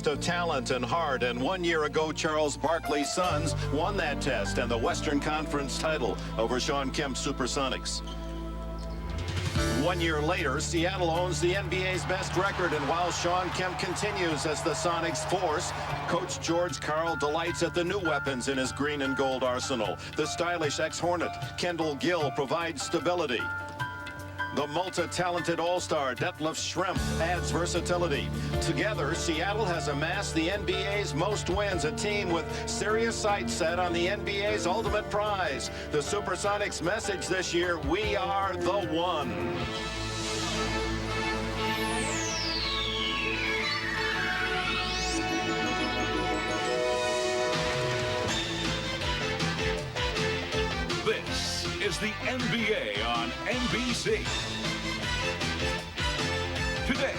of talent and heart, and 1 year ago, Charles Barkley's Suns won that test and the Western Conference title over Sean Kemp's Supersonics. 1 year later, Seattle owns the NBA's best record, and while Sean Kemp continues as the Sonics' force, Coach George Karl delights at the new weapons in his green and gold arsenal. The stylish ex-Hornet, Kendall Gill, provides stability. The multi-talented all-star Detlef Schrempf adds versatility. Together, Seattle has amassed the NBA's most wins, a team with serious sights set on the NBA's ultimate prize. The Supersonics' message this year: we are the one. This is the NBA on NBC. Today,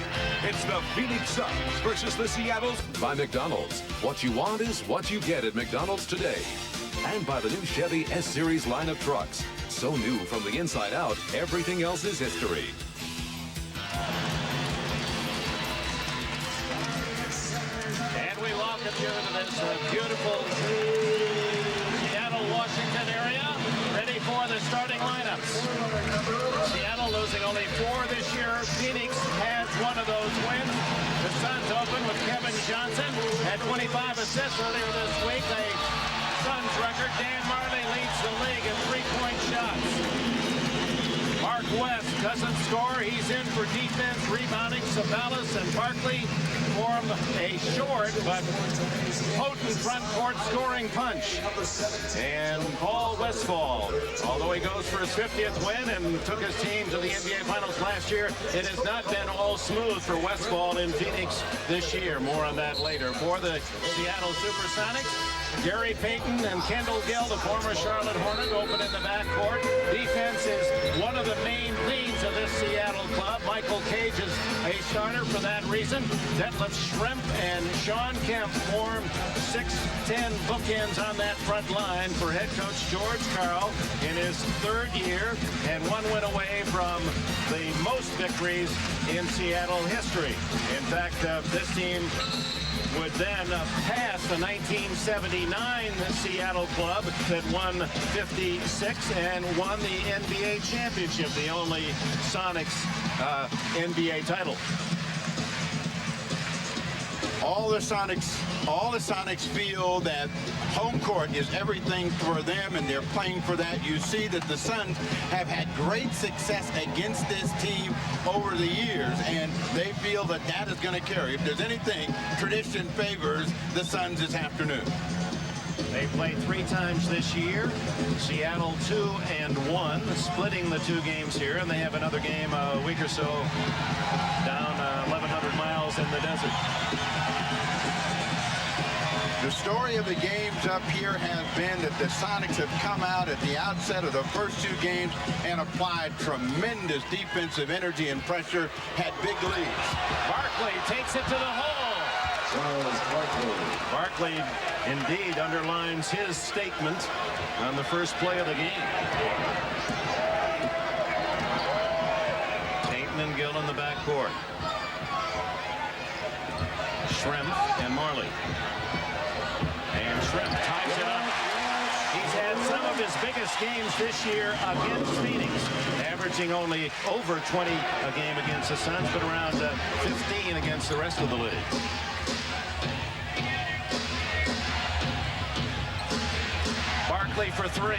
it's the Phoenix Suns versus the Seattle's. By McDonald's. What you want is what you get at McDonald's today. And by the new Chevy S-Series line of trucks. So new from the inside out, everything else is history. And we welcome you to this beautiful Seattle-Washington area, ready for the starting lineups. Seattle losing only 4 this year. Phoenix has one of those wins. The Suns open with Kevin Johnson, had 25 assists earlier this week. A Suns record. Dan Marley leads the league in three-point shots. Mark West doesn't score. He's in for defense, rebounding. Sabalas and Barkley form a short but potent front court scoring punch. And Paul Westphal, although he goes for his 50th win and took his team to the NBA Finals last year, it has not been all smooth for Westphal in Phoenix this year. More on that later. For the Seattle Supersonics, Gary Payton and Kendall Gill, the former Charlotte Hornet, open in the backcourt. Defense is one of the main themes of this Seattle club. Michael Cage is a starter for that reason. Detlef Schrempf and Sean Kemp form 6'10" bookends on that front line for head coach George Karl in his 3rd year, and 1 win away from the most victories in Seattle history. In fact, this team would then pass the 1979 Seattle club that won 56 and won the NBA championship, the only Sonics NBA title. All the Sonics feel that home court is everything for them, and they're playing for that. You see that the Suns have had great success against this team over the years, and they feel that that is going to carry. If there's anything tradition favors the Suns this afternoon. They played 3 times this year. Seattle 2-1, splitting the 2 games here, and they have another game a week or so down 1,100 miles in the desert. The story of the games up here has been that the Sonics have come out at the outset of the first 2 games and applied tremendous defensive energy and pressure, had big leads. Barkley takes it to the hole. Barkley indeed underlines his statement on the first play of the game. Payton and Gill in the backcourt. Schrempf and Marley. And Schrempf ties it up. He's had some of his biggest games this year against Phoenix, averaging only over 20 a game against the Suns, but around 15 against the rest of the league. Barkley for 3.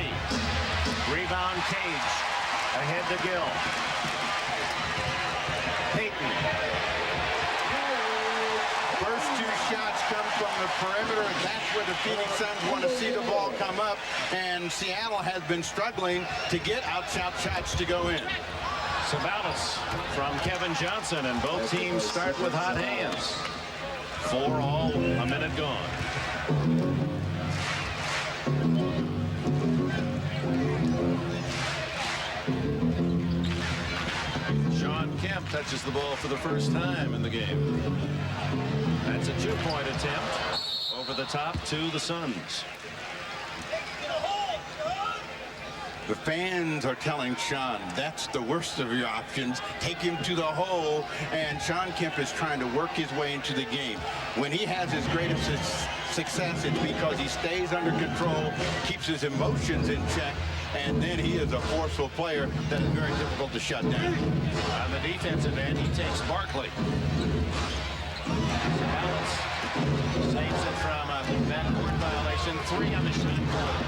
Rebound Cage. Ahead to Gill. Payton. First 2 shots come from the perimeter, and that's where the Phoenix Suns want to see the ball come up, and Seattle has been struggling to get out-shot shots to go in. Sabalas from Kevin Johnson, and both teams start with hot hands. 4 all, a minute gone. Sean Kemp touches the ball for the first time in the game. That's a 2-point attempt over the top to the Suns. The fans are telling Sean, that's the worst of your options. Take him to the hole. And Sean Kemp is trying to work his way into the game. When he has his greatest success, it's because he stays under control, keeps his emotions in check, and then he is a forceful player that is very difficult to shut down. On the defensive end, he takes Barkley. Sabalas saves it from a backboard violation. 3 on the shot clock.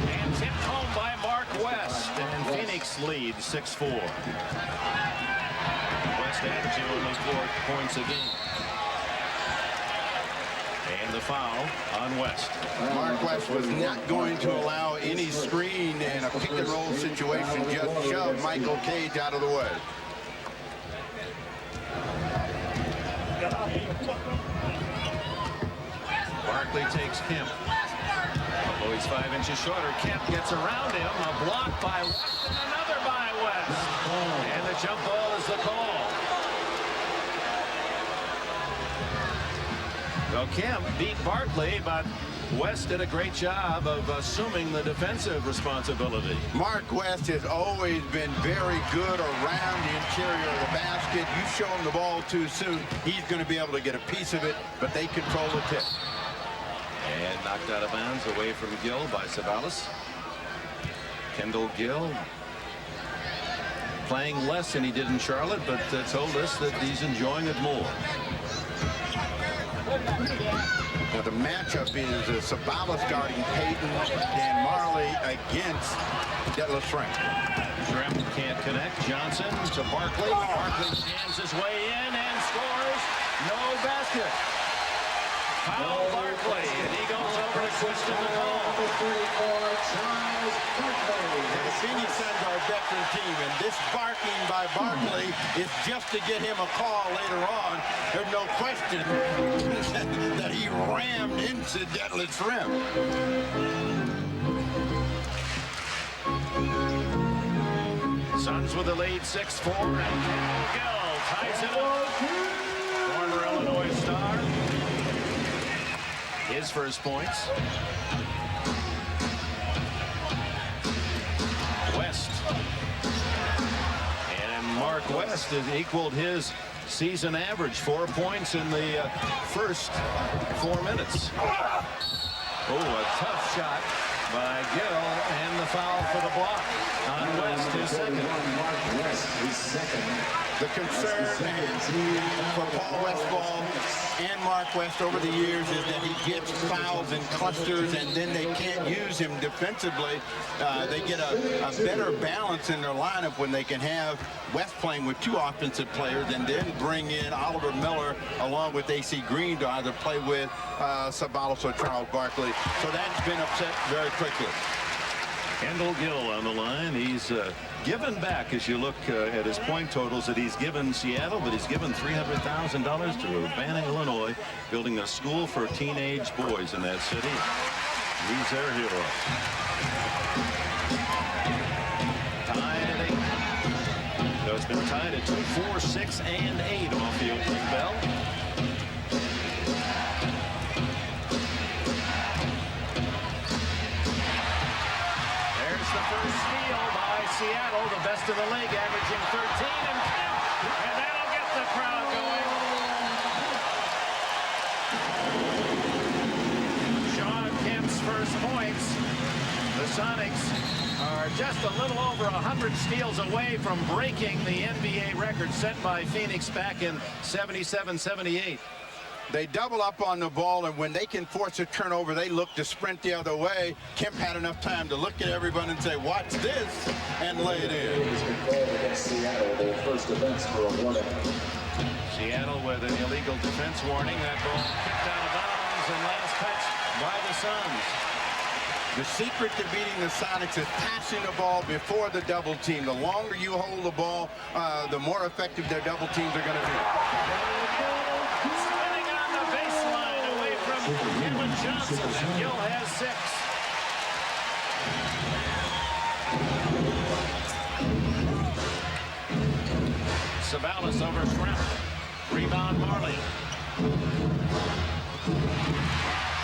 And tipped home by Mark West. And Phoenix leads 6-4. West averaging only 4 points a game. And the foul on West. Mark West was not going to allow any screen in a pick and roll situation. Just shove Michael Cage out of the way. Barkley takes Kemp. Although he's 5 inches shorter, Kemp gets around him. A block by West and another by West. And the jump ball is the call. Well, Kemp beat Barkley, but West did a great job of assuming the defensive responsibility. Mark West has always been very good around the interior of the basket. You show him the ball too soon, he's going to be able to get a piece of it, but they control the tip. And knocked out of bounds away from Gill by Sabalas. Kendall Gill playing less than he did in Charlotte, but told us that he's enjoying it more. Now the matchup is Sabalas guarding Payton and Marley against Detlef Schrempf. Schrempf can't connect. Johnson to Barkley. Barkley scans his way in and scores. No basket. Foul Barkley, and he goes over to question the call. The Phoenix Suns are a veteran team, and this barking by Barkley is just to get him a call later on. There's no question that he rammed into Detlef Schrempf. Suns with the lead 6-4, and Kendall Gill ties it up. Former Illinois star. His first points. West. And Mark West has equaled his season average. 4 points in the first 4 minutes. Oh, a tough shot by Gill, and the foul for the block on West, his second. The concern for Paul Westphal and Mark West over the years is that he gets fouls in clusters, and then they can't use him defensively. They get a better balance in their lineup when they can have West playing with 2 offensive players and then bring in Oliver Miller along with A.C. Green to either play with Sabalas or Charles Barkley. So that's been upset very quickly. Kendall Gill on the line. He's given back as you look at his point totals that he's given Seattle, but he's given $300,000 to Urbana, Illinois, building a school for teenage boys in that city. He's their hero. Tied at 8. So it's been tied at 2, 4, 6, and 8 off the opening bell. Seattle, the best in the league, averaging 13, and that'll get the crowd going. Sean Kemp's first points. The Sonics are just a little over 100 steals away from breaking the NBA record set by Phoenix back in 77-78. They double up on the ball, and when they can force a turnover, they look to sprint the other way. Kemp had enough time to look at everyone and say, watch this, and lay it in. It has been called against Seattle, their first offense for a warning. Seattle with an illegal defense warning. That ball kicked out of bounds and last touch by the Suns. The secret to beating the Sonics is passing the ball before the double team. The longer you hold the ball, the more effective their double teams are going to be. Spinning on the baseline away from Kevin Johnson, and Gill has 6. Sabalas over Schrempf. Rebound Marley.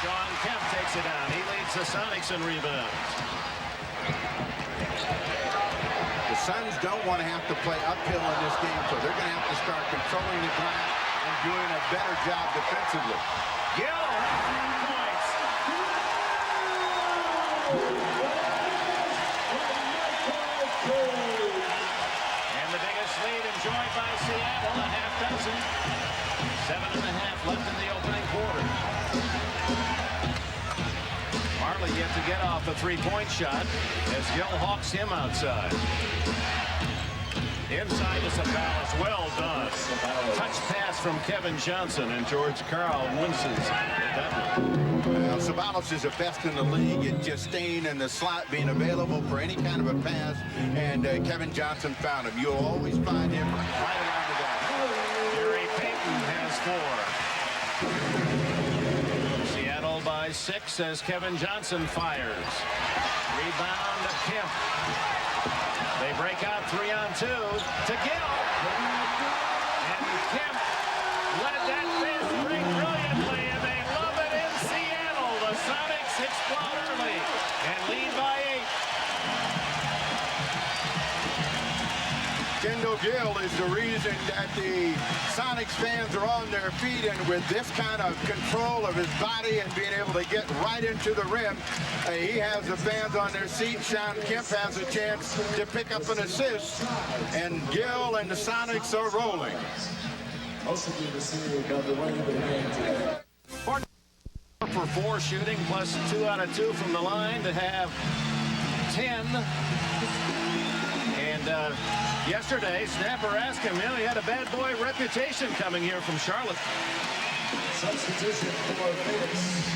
Sean Kemp takes it down. He leads the Sonics in rebounds. Suns don't want to have to play uphill in this game, so they're going to have to start controlling the glass and doing a better job defensively. Gill has 3 points. And the biggest lead enjoyed by Seattle, a half dozen. 7.5 left in the opening quarter. Marley yet to get off a 3-point shot as Gill hawks him outside. Inside to Sabalas. Well done. Touch pass from Kevin Johnson, and George Karl winces that one. Well, Sabalas is the best in the league at just staying in the slot, being available for any kind of a pass, and Kevin Johnson found him. You'll always find him right around the basket. Gary Payton has 4. Seattle by 6 as Kevin Johnson fires. Rebound to Kemp. They break out 3-on-2 to Gill. And Kemp led that fast break brilliantly, and they love it in Seattle. The Sonics explode early and lead by 8. Kendall Gill is the reason that the Sonics fans are on their feet, and with this kind of control of his body and being able to get right into the rim, he has the fans on their seat. Sean Kemp has a chance to pick up an assist, and Gill and the Sonics are rolling. For 4 shooting plus 2 out of 2 from the line to have 10. And yesterday, Snapper asked him, he had a bad boy reputation coming here from Charlotte. Substitution for Phoenix.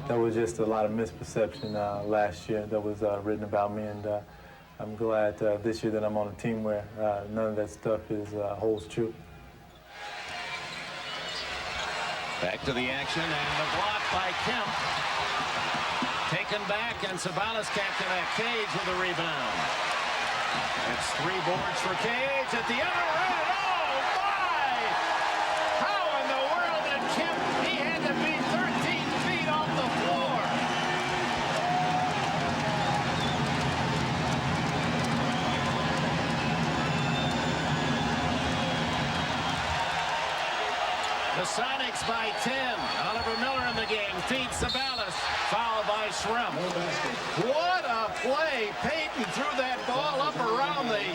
There was just a lot of misperception last year that was written about me, and I'm glad this year that I'm on a team where none of that stuff holds true. Back to the action, and the block by Kemp. Taken back, and Sabalas can't connect. Cage with a rebound. It's 3 boards for Cage at the other end. Oh, my! How in the world did Kemp? He had to be 13 feet off the floor. The Sonics by 10. Oliver Miller in the game. Feeds Sabalas. Foul by Schrempf. What a play. Payton threw that ball up around the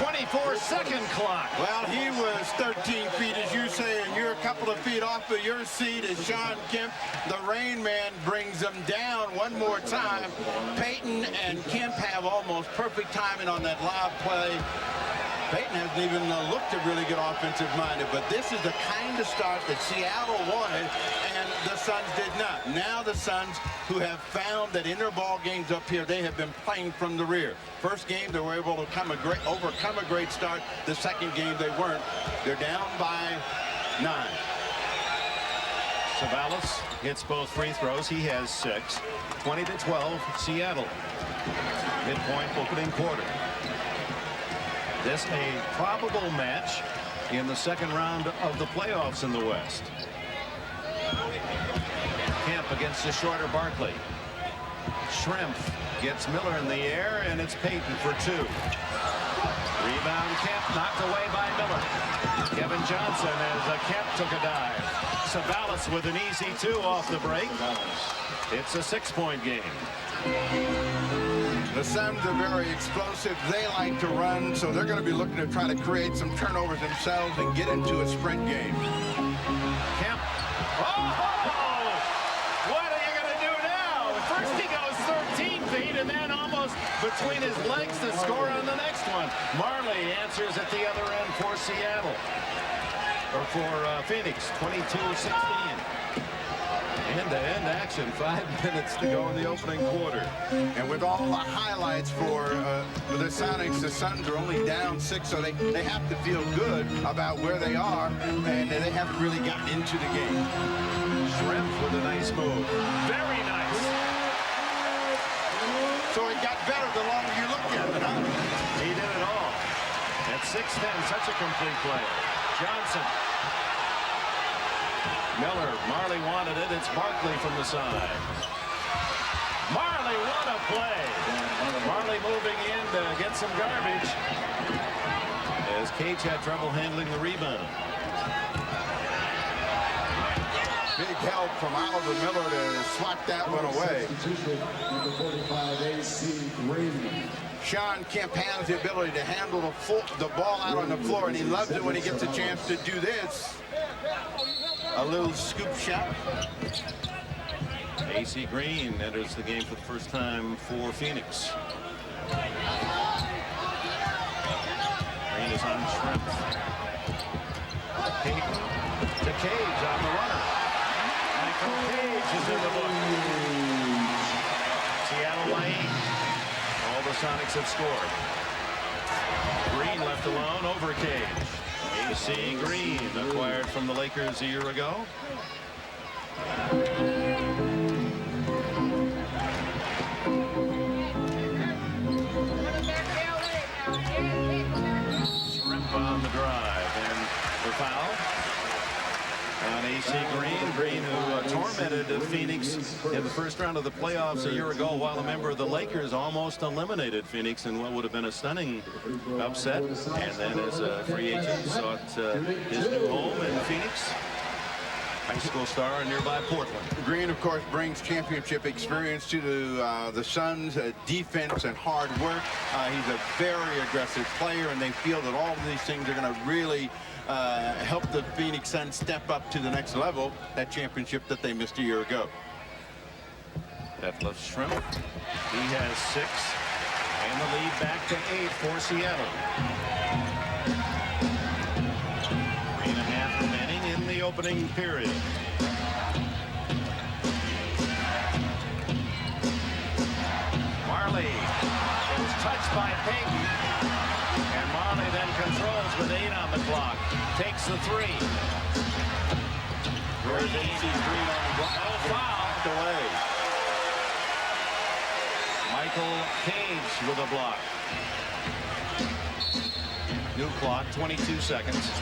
24-second clock. Well, he was 13 feet, as you say, and you're a couple of feet off of your seat as Sean Kemp, the Rain Man, brings them down one more time. Payton and Kemp have almost perfect timing on that lob play. Payton hasn't even looked a really good offensive-minded, but this is the kind of start that Seattle wanted, and the Suns did not. Now the Suns, who have found that in their ball games up here, they have been playing from the rear. First game, they were able to overcome a great start. The second game, they weren't. They're down by 9. Sabalas hits both free throws. He has 6. 20-12, Seattle. Midpoint opening quarter. This a probable match in the second round of the playoffs in the West. Kemp against the shorter Barkley. Schrempf gets Miller in the air, and it's Payton for 2. Rebound Kemp, knocked away by Miller. Kevin Johnson as Kemp took a dive. Sabalas with an easy 2 off the break. It's a 6-point game. The Suns are very explosive. They like to run, so they're going to be looking to try to create some turnovers themselves and get into a sprint game. Kemp. Oh! What are you going to do now? First he goes 13 feet, and then almost between his legs to score on the next one. Marley answers at the other end for Seattle. Or for Phoenix, 22-16. End-to-end action, 5 minutes to go in the opening quarter. And with all the highlights for the Sonics, the Suns are only down 6, so they have to feel good about where they are, and they haven't really gotten into the game. Schrempf with a nice move. Very nice. So it got better the longer you look at it, huh? He did it all. At 6'10", such a complete player. Johnson. Miller, Marley wanted it. It's Barkley from the side. Marley, what a play. Marley moving in to get some garbage as Cage had trouble handling the rebound. Big help from Oliver Miller to swat that one away. Number 45, AC Green. Sean Kemp has the ability to handle the ball out on the floor, and he loves it when he gets a chance to do this. A little scoop shot. AC Green enters the game for the first time for Phoenix. Green is on strength. Payton to Cage on the runner. Michael Cage is in the book. Seattle by 8. All the Sonics have scored. Green left alone over Cage. AC Green, acquired from the Lakers a year ago. Shrimp on the drive, and the foul on AC Green. Green, who tormented Phoenix in the first round of the playoffs a year ago while a member of the Lakers, almost eliminated Phoenix in what would have been a stunning upset. And then as a free agent sought his new home in Phoenix. High school star in nearby Portland. Green, of course, brings championship experience to the Suns, defense and hard work. He's a very aggressive player, and they feel that all of these things are going to really help the Phoenix Suns step up to the next level, that championship that they missed a year ago. Detlef Schrempf, he has 6, and the lead back to 8 for Seattle. 3.5 remaining in the opening period. Marley is touched by Payton, and Marley then controls with 8 on the clock. Takes the 3. There's AC Green on the block. Oh, foul. Away. Michael Cage with a block. New clock, 22 seconds.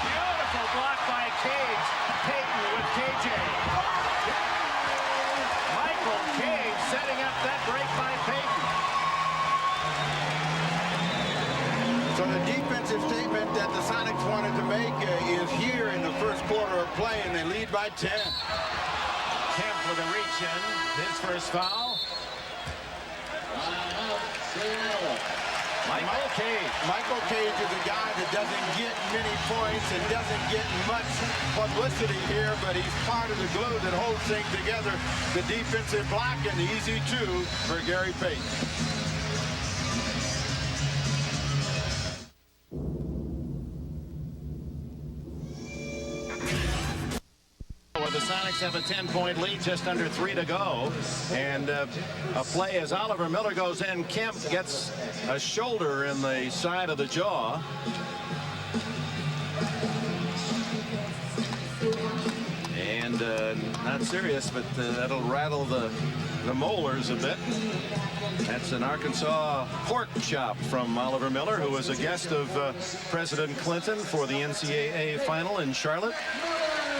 Beautiful block by Cage. Payton with KJ. Michael Cage setting up that break by Payton. So the defensive statement that the Sonics wanted to make is here in the first quarter of play, and they lead by 10. Kemp with a reach in, his first foul. Michael Cage. Michael Cage is a guy that doesn't get many points and doesn't get much publicity here, but he's part of the glue that holds things together. The defensive block and the easy 2 for Gary Payton. The Sonics have a 10-point lead, just under 3 to go. And a play as Oliver Miller goes in. Kemp gets a shoulder in the side of the jaw. And not serious, but that'll rattle the molars a bit. That's an Arkansas pork chop from Oliver Miller, who was a guest of President Clinton for the NCAA final in Charlotte.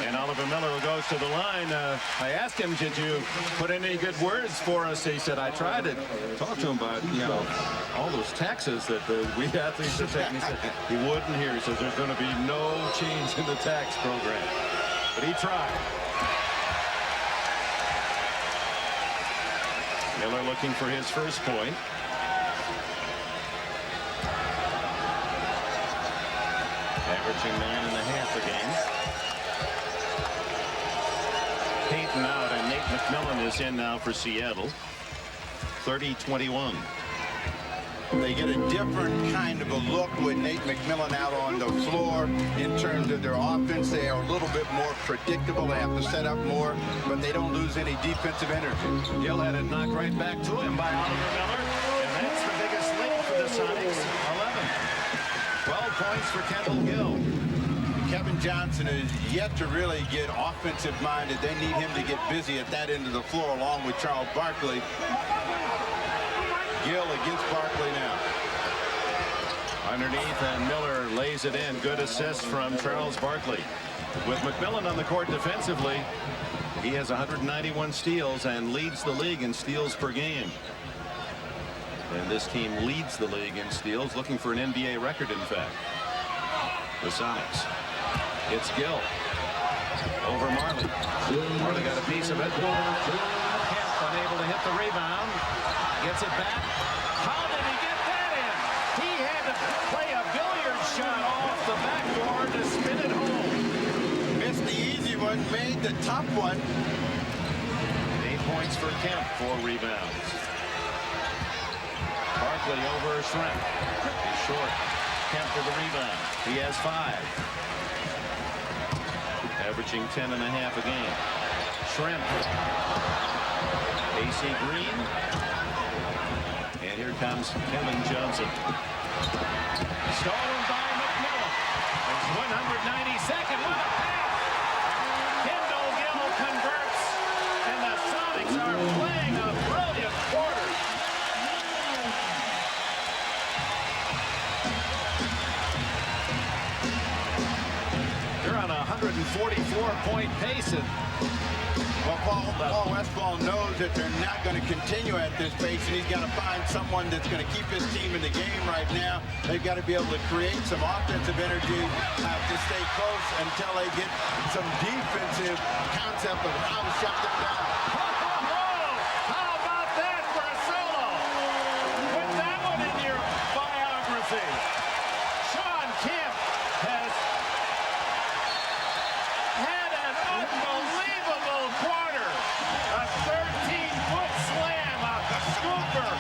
And Oliver Miller goes to the line. I asked him, did you put any good words for us? He said, I tried to talk to him about, you know, all those taxes that we athletes are taking. He said he wouldn't hear. He says there's going to be no change in the tax program. But he tried. Miller looking for his first point. Averaging 9.5 a game. Payton out, and Nate McMillan is in now for Seattle. 30-21. They get a different kind of a look with Nate McMillan out on the floor in terms of their offense. They are a little bit more predictable. They have to set up more, but they don't lose any defensive energy. Gill had it knocked right back to him by Oliver Miller, and that's the biggest lead for the Sonics. 11. 12 points for Kendall Gill. Kevin Johnson is yet to really get offensive minded. They need him to get busy at that end of the floor along with Charles Barkley. Gill against Barkley now. Underneath, and Miller lays it in. Good assist from Charles Barkley. With McMillan on the court defensively, he has 191 steals and leads the league in steals per game. And this team leads the league in steals, looking for an NBA record, in fact. The Sonics. It's Gill over Marley. Marley got a piece of it. Kemp unable to hit the rebound. Gets it back. How did he get that in? He had to play a billiard shot off the backboard to spin it home. Missed the easy one, made the tough one. 8 points for Kemp, 4 rebounds. Barkley over Shrimp. He's short. Kemp for the rebound. He has 5. Averaging 10.5 a game. Shrimp. AC Green. And here comes Kevin Johnson. Stolen by McMillan. It's 192nd. What a pass! Kendall Gill converts. And the Sonics are playing a brilliant quarter. They're on a 144-point pace. Well, Paul Westphal knows that they're not going to continue at this pace, and he's got to find someone that's going to keep his team in the game right now. They've got to be able to create some offensive energy to stay close until they get some defensive concept of how to shut them down. How about that for a solo? Put that one in your biography. Sean Kemp has had an unbelievable quarter. A 13-foot slam, a scooper,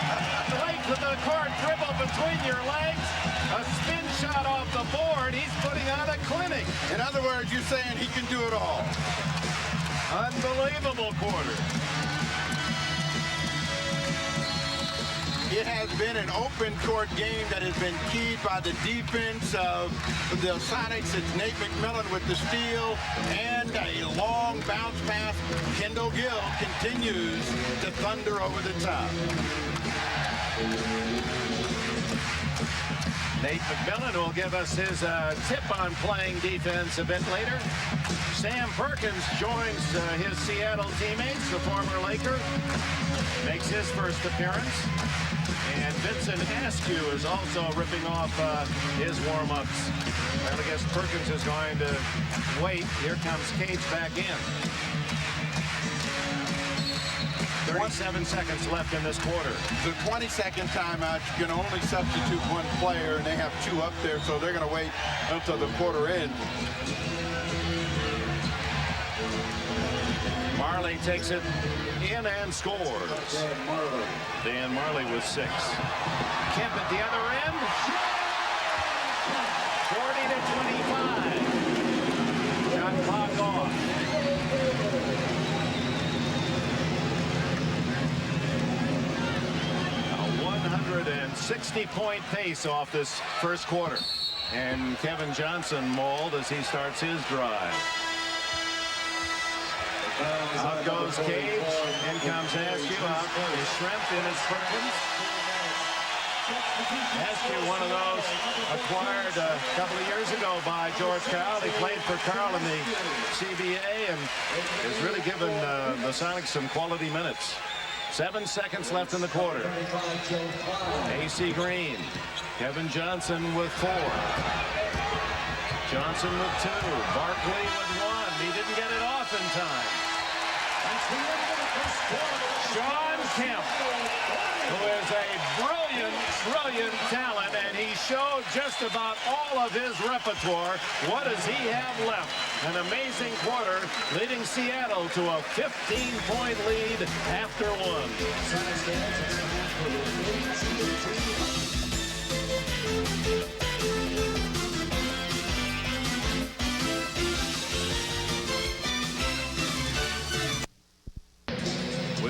length of the court dribble between your legs, a spin shot off the board. He's putting on a clinic. In other words, you're saying he can do it all. Unbelievable quarter. It has been an open court game that has been keyed by the defense of the Sonics. It's Nate McMillan with the steal and a long bounce pass. Kendall Gill continues to thunder over the top. Nate McMillan will give us his tip on playing defense a bit later. Sam Perkins joins his Seattle teammates, the former Laker, makes his first appearance. And Vincent Askew is also ripping off his warm-ups. Well, I guess Perkins is going to wait. Here comes Cage back in. 37 seconds left in this quarter. The 22nd timeout, you can only substitute one player, and they have 2 up there, so they're going to wait until the quarter ends. Marley takes it in and scores. Dan Marley with 6. Kemp at the other end. 40 to 25. Shot clock off. A 160-point pace off this first quarter. And Kevin Johnson mauled as he starts his drive. Out goes Cage. In comes Askew. Out is Shrimp. In is Perkins. Askew, one of those acquired a couple of years ago by George Karl. He played for Karl in the CBA and has really given the Sonics some quality minutes. 7 seconds left in the quarter. AC Green. Kevin Johnson with 4. Johnson with 2. Barkley with 1. He didn't get it off in time. Sean Kemp, who is a brilliant talent, and he showed just about all of his repertoire. What does he have left? An amazing quarter, leading Seattle to a 15-point lead after 1.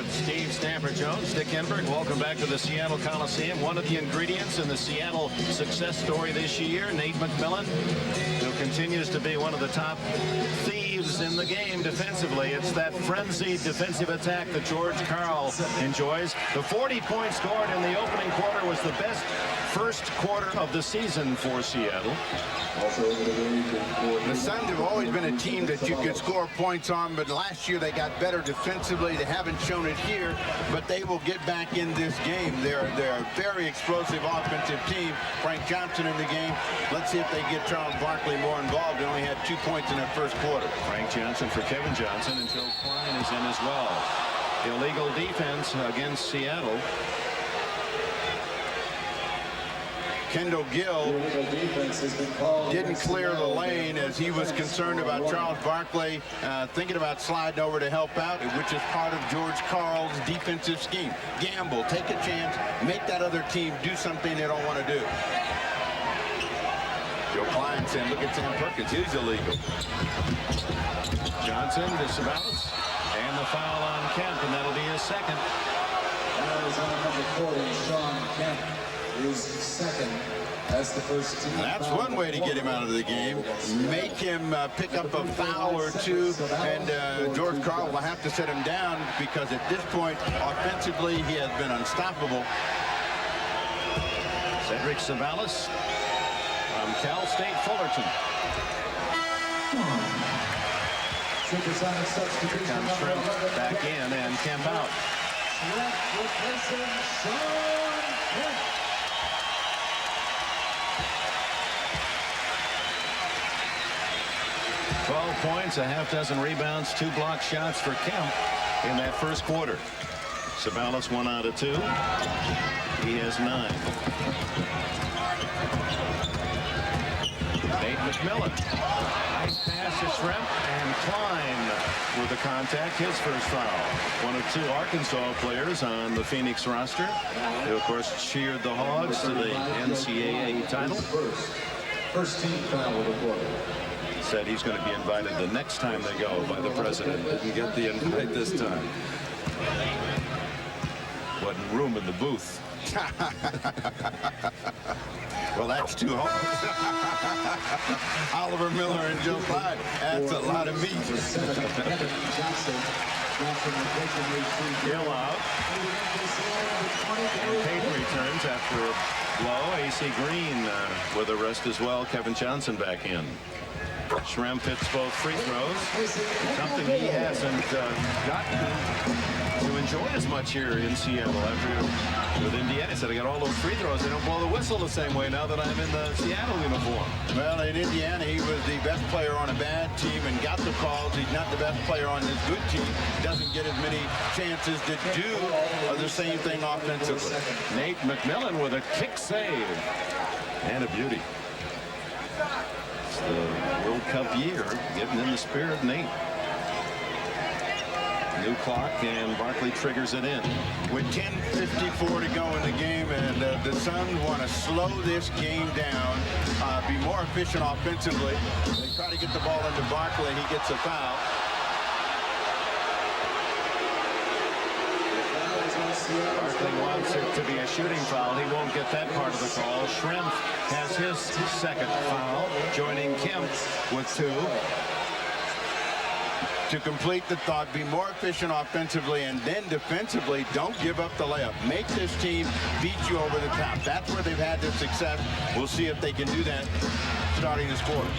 Steve Stanford Jones, Dick Enberg, welcome back to the Seattle Coliseum. One of the ingredients in the Seattle success story this year, Nate McMillan, who continues to be one of the top thieves in the game defensively. It's that frenzied defensive attack that George Karl enjoys. The 40 points scored in the opening quarter was the best first quarter of the season for Seattle. The Suns have always been a team that you could score points on, but last year they got better defensively. They haven't shown it here, but they will get back in this game. They're a very explosive offensive team. Frank Johnson in the game. Let's see if they get Charles Barkley more involved. They only had 2 points in that first quarter. Frank Johnson for Kevin Johnson, and Joe Klein is in as well. Illegal defense against Seattle. Kendall Gill didn't clear the lane as he was concerned about Charles Barkley thinking about sliding over to help out, which is part of George Karl's defensive scheme. Gamble, take a chance, make that other team do something they don't want to do. Joe Klein saying, look at Sam Perkins, he's illegal. Johnson to Sabalas, and the foul on Kemp, and that'll be his second. Arizona number 40, Sean Kemp, is second. That's the first team. That's one way to get him out of the game. Make him pick up a foul or two, and George Karl will have to set him down because at this point, offensively, he has been unstoppable. Cedric Sabalas from Cal State Fullerton. Here comes Shrimp back in and Kemp out. Shrimp replacing Sean Kemp. Points, a half dozen rebounds, 2 block shots for Kemp in that first quarter. Sabalas 1 out of 2. He has 9. Nate McMillan. Nice pass to Shrimp, and Klein with the contact, his first foul. One of 2 Arkansas players on the Phoenix roster, who of course cheered the Hogs to the NCAA title. First team foul of the quarter. Said he's going to be invited the next time they go by the president. Didn't get the invite this time. Wasn't room in the booth. Well, that's 2 homes. Oliver Miller and Joe Klein. That's a lot of meat. Gill out. And Payton returns after a blow. AC Green with a rest as well. Kevin Johnson back in. Shrimp hits both free throws. Something he hasn't gotten to enjoy as much here in Seattle after with Indiana. He said, I got all those free throws. They don't blow the whistle the same way now that I'm in the Seattle uniform. Well, in Indiana, he was the best player on a bad team and got the calls. He's not the best player on this good team. Doesn't get as many chances to do the same thing offensively. Nate McMillan with a kick save. And a beauty. It's the World Cup year, getting in the spirit, Nate. New clock, and Barkley triggers it in. With 10:54 to go in the game, and the Suns want to slow this game down, be more efficient offensively. They try to get the ball into Barkley. He gets a foul. Barkley wants it to be a shooting foul. He won't get that part of the call. Shrimp has his second foul, joining Kemp with 2. To complete the thought, be more efficient offensively, and then defensively, don't give up the layup. Make this team beat you over the top. That's where they've had their success. We'll see if they can do that starting this quarter.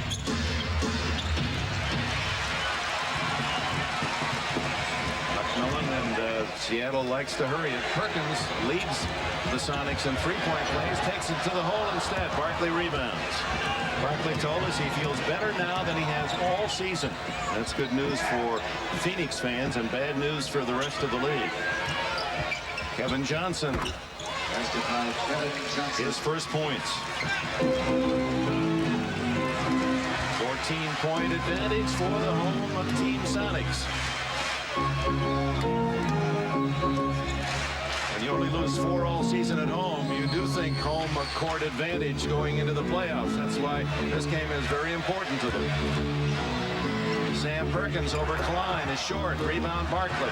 McMillan, and Seattle likes to hurry it. Perkins leads the Sonics in three-point plays, takes it to the hole instead. Barkley rebounds. Barkley told us he feels better now than he has all season. That's good news for Phoenix fans and bad news for the rest of the league. Kevin Johnson. His first points. 14-point advantage for the home of Team Sonics. When you only lose 4 all season at home, you do think home court advantage going into the playoffs. That's why this game is very important to them. Sam Perkins over Klein is short. Rebound Barkley.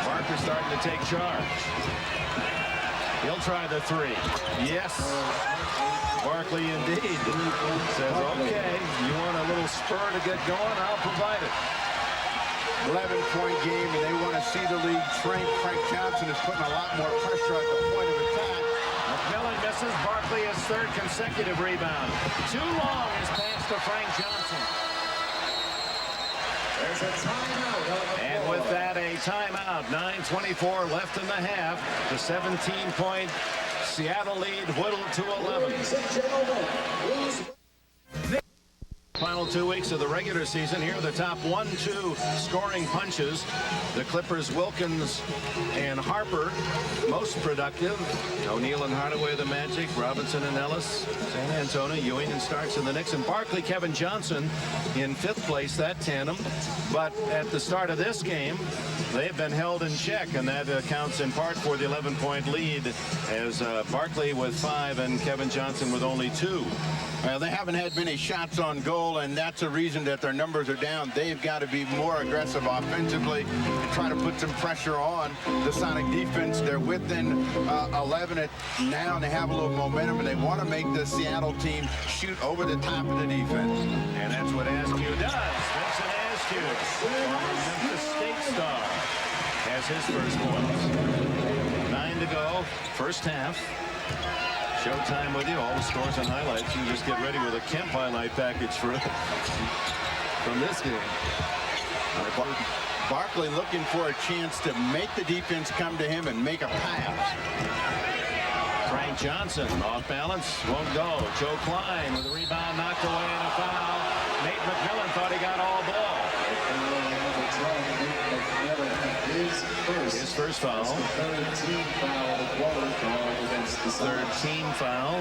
Barker starting to take charge. He'll try the 3. Yes. Barkley indeed says, okay, you want a little spur to get going? I'll provide it. 11-point game, and they want to see the league shrink. Frank Johnson is putting a lot more pressure at the point of attack. McMillan misses. Barkley his third consecutive rebound. Too long his pass to Frank Johnson. There's a timeout. And with that, a timeout. 9:24 left in the half. The 17-point Seattle lead whittled to 11. Ladies and gentlemen, please. Final 2 weeks of the regular season. Here are the top 1-2 scoring punches. The Clippers, Wilkins and Harper, most productive. O'Neal and Hardaway, the Magic. Robinson and Ellis, San Antonio. Ewing and Starks in the Knicks. And Barkley, Kevin Johnson in 5th place, that tandem. But at the start of this game, they've been held in check, and that accounts in part for the 11-point lead, as Barkley with 5 and Kevin Johnson with only 2. Well, they haven't had many shots on goal, and that's a reason that their numbers are down. They've got to be more aggressive offensively and try to put some pressure on the Sonic defense. They're within 11 now, and they have a little momentum, and they want to make the Seattle team shoot over the top of the defense. And that's what Askew does. Vincent Askew, former Memphis State star, has his first points. 9 to go, first half. Showtime with you. All the scores and highlights. You just get ready with a Kemp highlight package from this game. Barkley looking for a chance to make the defense come to him and make a pass. Frank Johnson off balance, won't go. Joe Klein with a rebound, knocked away and a foul. Nate McMillan thought he got all ball. His first foul. Third team foul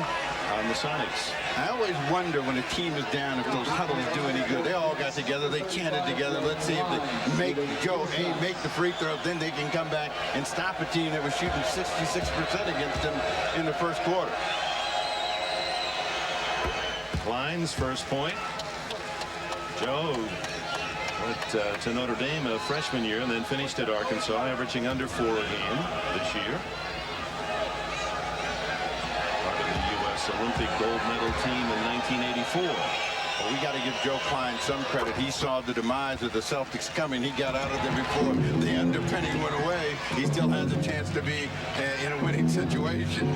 on the Sonics. I always wonder when a team is down if those huddles do any good. They all got together. They chanted together. Let's see if they make the free throw. Then they can come back and stop a team that was shooting 66% against them in the first quarter. Klein's first point. Joe went to Notre Dame a freshman year and then finished at Arkansas, averaging under 4 a game this year. Part of the U.S. Olympic gold medal team in 1984. Well, we got to give Joe Klein some credit. He saw the demise of the Celtics coming. He got out of there before the underpinning went away. He still has a chance to be in a winning situation.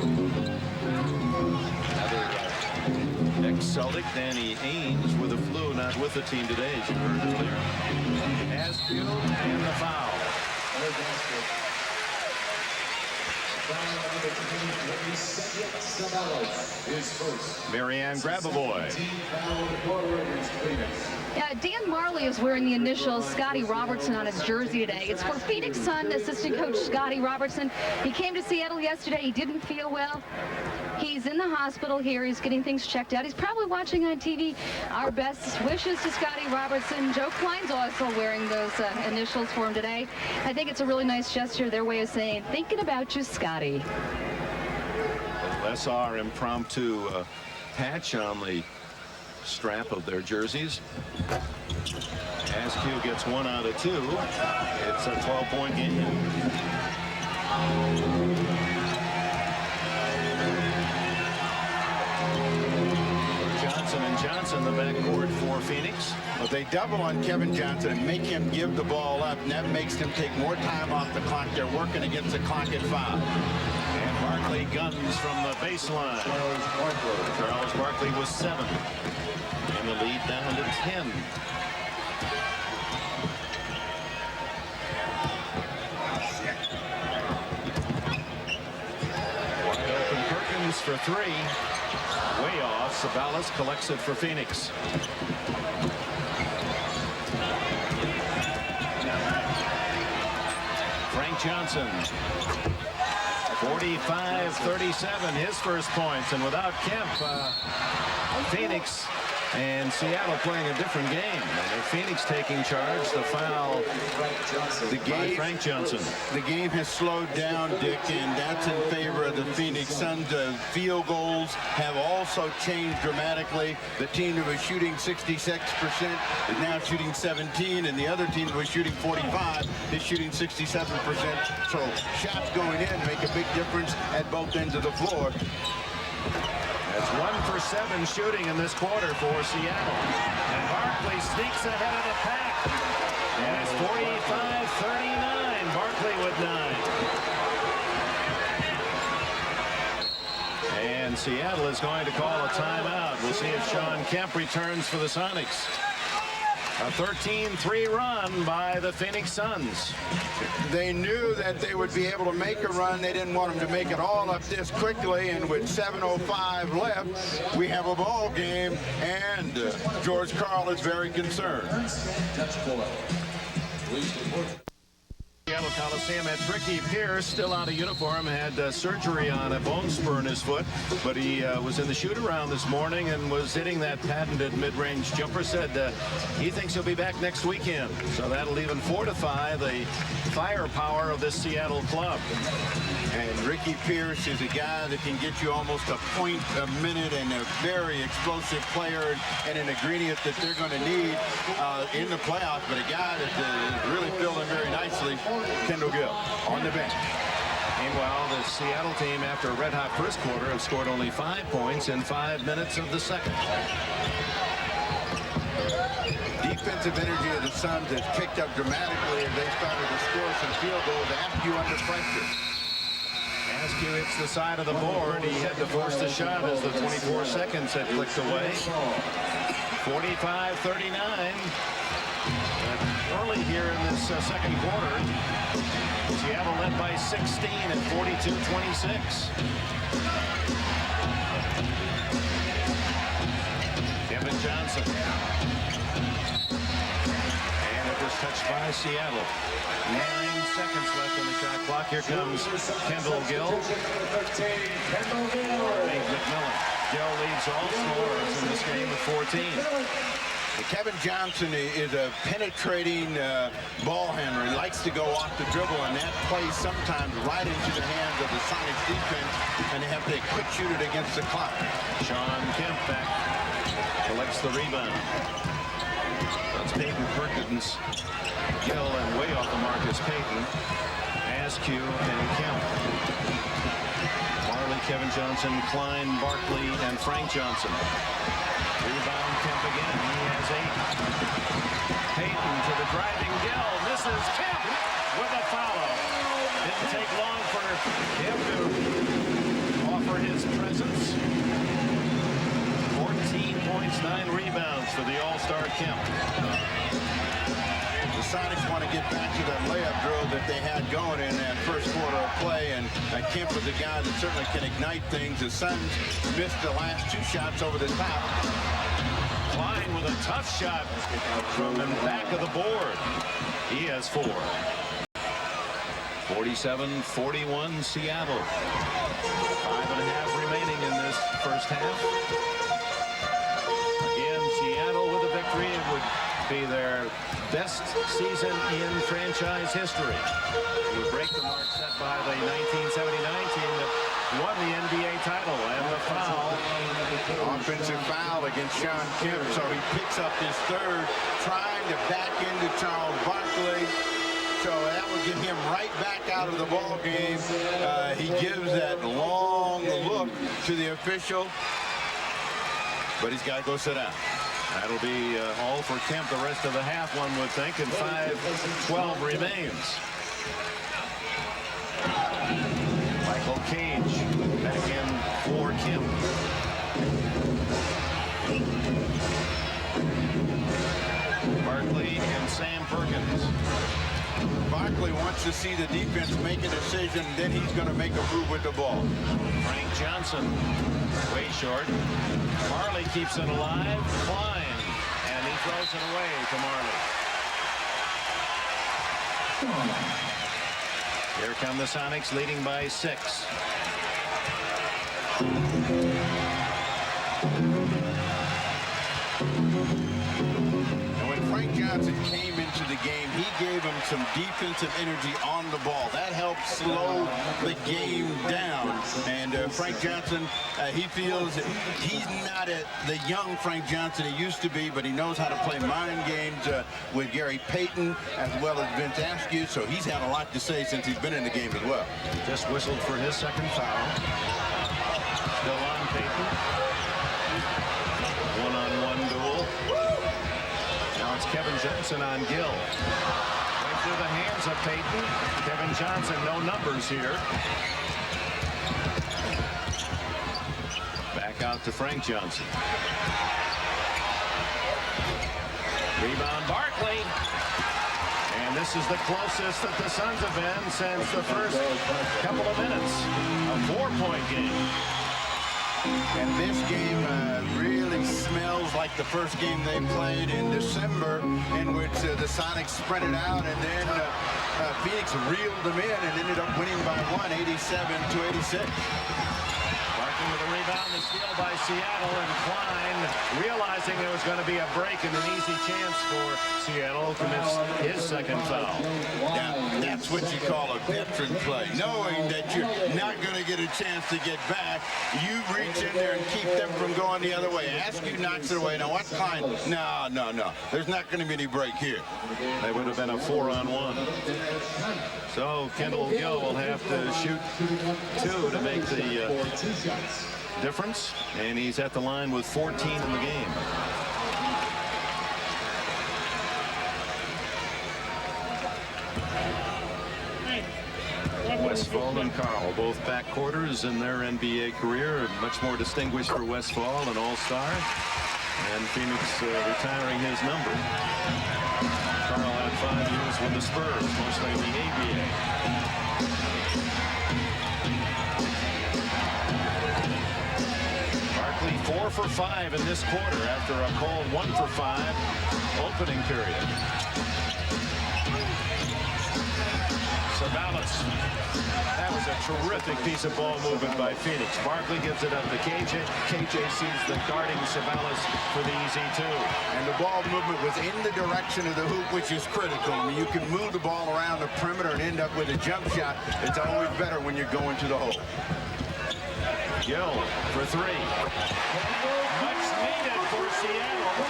Ex-Celtic Danny Ainge with a flu, not with the team today, as you heard earlier. Askew and the foul. Marianne Grabovoy. Yeah, Dan Marley is wearing the initials Scotty Robertson on his jersey today. It's for Phoenix Sun assistant coach Scotty Robertson. He came to Seattle yesterday. He didn't feel well. He's in the hospital here. He's getting things checked out. He's probably watching on TV. Our best wishes to Scotty Robertson. Joe Klein's also wearing those initials for him today. I think it's a really nice gesture, their way of saying, thinking about you, Scotty. SR impromptu patch on the strap of their jerseys. Askew gets 1 out of 2. It's a 12-point game. Johnson and Johnson, the backcourt for Phoenix. But they double on Kevin Johnson and make him give the ball up, and that makes them take more time off the clock. They're working against the clock at 5. And Barkley guns from the baseline. Charles Barkley was 7. And the lead down to 10. Wide open Perkins for 3. Way off. Sabalas collects it for Phoenix. Frank Johnson. 45-37, his first points, and without Kemp, Phoenix and Seattle playing a different game. And Phoenix taking charge, the foul by Frank Johnson. The game has slowed down, Dick, and that's in favor of the Phoenix Suns. The field goals have also changed dramatically. The team that was shooting 66% is now shooting 17, and the other team that was shooting 45 is shooting 67%. So shots going in make a big difference at both ends of the floor. That's 1 for 7 shooting in this quarter for Seattle. And Barkley sneaks ahead of the pack. And it's 45-39. Barkley with 9. And And Seattle is going to call a timeout. We'll see if Sean Kemp returns for the Sonics. A 13-3 run by the Phoenix Suns. They knew that they would be able to make a run. They didn't want them to make it all up this quickly. And with 7:05 left, we have a ball game. And George Karl is very concerned. Seattle Coliseum had Ricky Pierce, still out of uniform, had surgery on a bone spur in his foot, but he was in the shoot-around this morning and was hitting that patented mid-range jumper. Said he thinks he'll be back next weekend, so that'll even fortify the firepower of this Seattle club. And Ricky Pierce is a guy that can get you almost a point a minute, and a very explosive player and an ingredient that they're going to need in the playoffs, but a guy that is really filled in very nicely. Kendall Gill on the bench. Meanwhile, the Seattle team, after a red-hot first quarter, have scored only 5 points in 5 minutes of the second. Defensive energy of the Suns has picked up dramatically as they started to score some field goals. Askew under pressure. Askew hits the side of the board. He had to force the shot as the 24 seconds had clicked away. 45-39. Early here in this second quarter, Seattle led by 16 at 42-26. Kevin Johnson. And it was touched by Seattle. 9 seconds left on the shot clock. Here comes Kendall Gill. Nate McMillan. Gill leads all scorers in this game with 14. Kevin Johnson is a penetrating ball handler. He likes to go off the dribble, and that plays sometimes right into the hands of the Sonics defense, and they have to quick shoot it against the clock. Sean Kemp back, collects the rebound. That's Peyton Perkins, Gill, and way off the mark is Peyton, Askew, and Kemp. Marley, Kevin Johnson, Klein, Barkley, and Frank Johnson. Rebound Kemp again. He has 8. Peyton to the driving Gill. Misses Kemp with a foul. Didn't take long for him to offer his presence. 14 points, 9 rebounds for the All-Star Kemp. The Sonics want to get back to that layup drill that they had going in that first quarter of play, and Kemp is a guy that certainly can ignite things. The Suns missed the last 2 shots over the top. Klein with a tough shot from the back of the board. He has 4. 47-41 Seattle. 5.5 remaining in this first half. Again, Seattle with a victory. It would be their best season in franchise history. It would break the mark set by the 1979 team that won the NBA title. And the foul. Offensive foul against Sean Kemp, so he picks up his 3rd, trying to back into Charles Barkley. So that will get him right back out of the ball game. He gives that long look to the official, but he's got to go sit down. That'll be all for Kemp the rest of the half, one would think, and 5:12 remains. Michael Cage back in for Kemp. Barkley and Sam Perkins. Barkley wants to see the defense make a decision, then he's going to make a move with the ball. Frank Johnson, way short. Marley keeps it alive. Klein, and he throws it away to Marley. Here come the Sonics, leading by 6. And when Frank Johnson came into the game, he gave him some defensive energy on the ball. That helped slow the game down. And Frank Johnson, he feels that he's not the young Frank Johnson he used to be, but he knows how to play mind games with Gary Payton as well as Vince Askew. So he's had a lot to say since he's been in the game as well. Just whistled for his second foul. Still on Payton. One-on-one duel. Now it's Kevin Johnson on Gill. Right through the hands of Payton. Kevin Johnson, no numbers here. to Frank Johnson. Rebound Barkley. And this is the closest that the Suns have been since the first couple of minutes. A 4-point game. And this game really smells like the first game they played in December, in which the Sonics spread it out, and then Phoenix reeled them in and ended up winning by 187-86. Barkley with a rebound, the steal by Seattle, and Klein, realizing there was going to be a break and an easy chance for Seattle, commits his second foul. Yeah, that's what you call a veteran play. Knowing that you're not going to get a chance to get back, you reach in there and keep them from going the other way. Askew knocks it away. Now, what Klein? No. There's not going to be any break here. They would have been a 4-on-1. So Kendall Gill will have to shoot 2 to make the difference, and he's at the line with 14 in the game. Westfall and Carl, both backcourters in their NBA career, much more distinguished for Westfall, an all-star, and Phoenix retiring his number. Carl had 5 years with the Spurs, mostly in the ABA. Barkley 4 for 5 in this quarter after a cold 1 for 5 opening period. Sabalas. That was a terrific piece of ball movement by Phoenix. Barkley gives it up to KJ. KJ sees the guarding Sabalas for the easy 2. And the ball movement was in the direction of the hoop, which is critical. I mean, you can move the ball around the perimeter and end up with a jump shot. It's always better when you're going to the hole. Gill for 3. Much needed for Seattle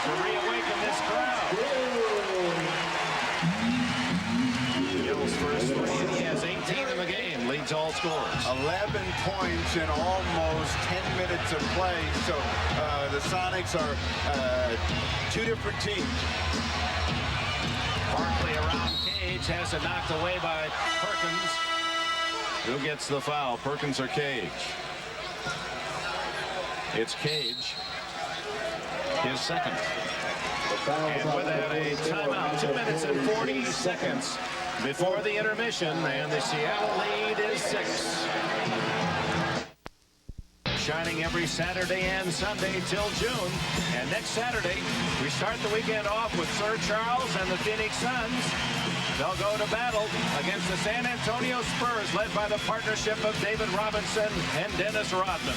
to reawaken this crowd. Gill's first 3, and he has 18 in the game, leads all scorers. 11 points in almost 10 minutes of play. So the Sonics are 2 different teams. Barkley around Cage, has it knocked away by Perkins. Who gets the foul, Perkins or Cage? It's Cage, his second. And without a timeout, 2 minutes and 40 seconds before the intermission, and the Seattle lead is 6. Shining every Saturday and Sunday till June. And next Saturday, we start the weekend off with Sir Charles and the Phoenix Suns. They'll go to battle against the San Antonio Spurs, led by the partnership of David Robinson and Dennis Rodman.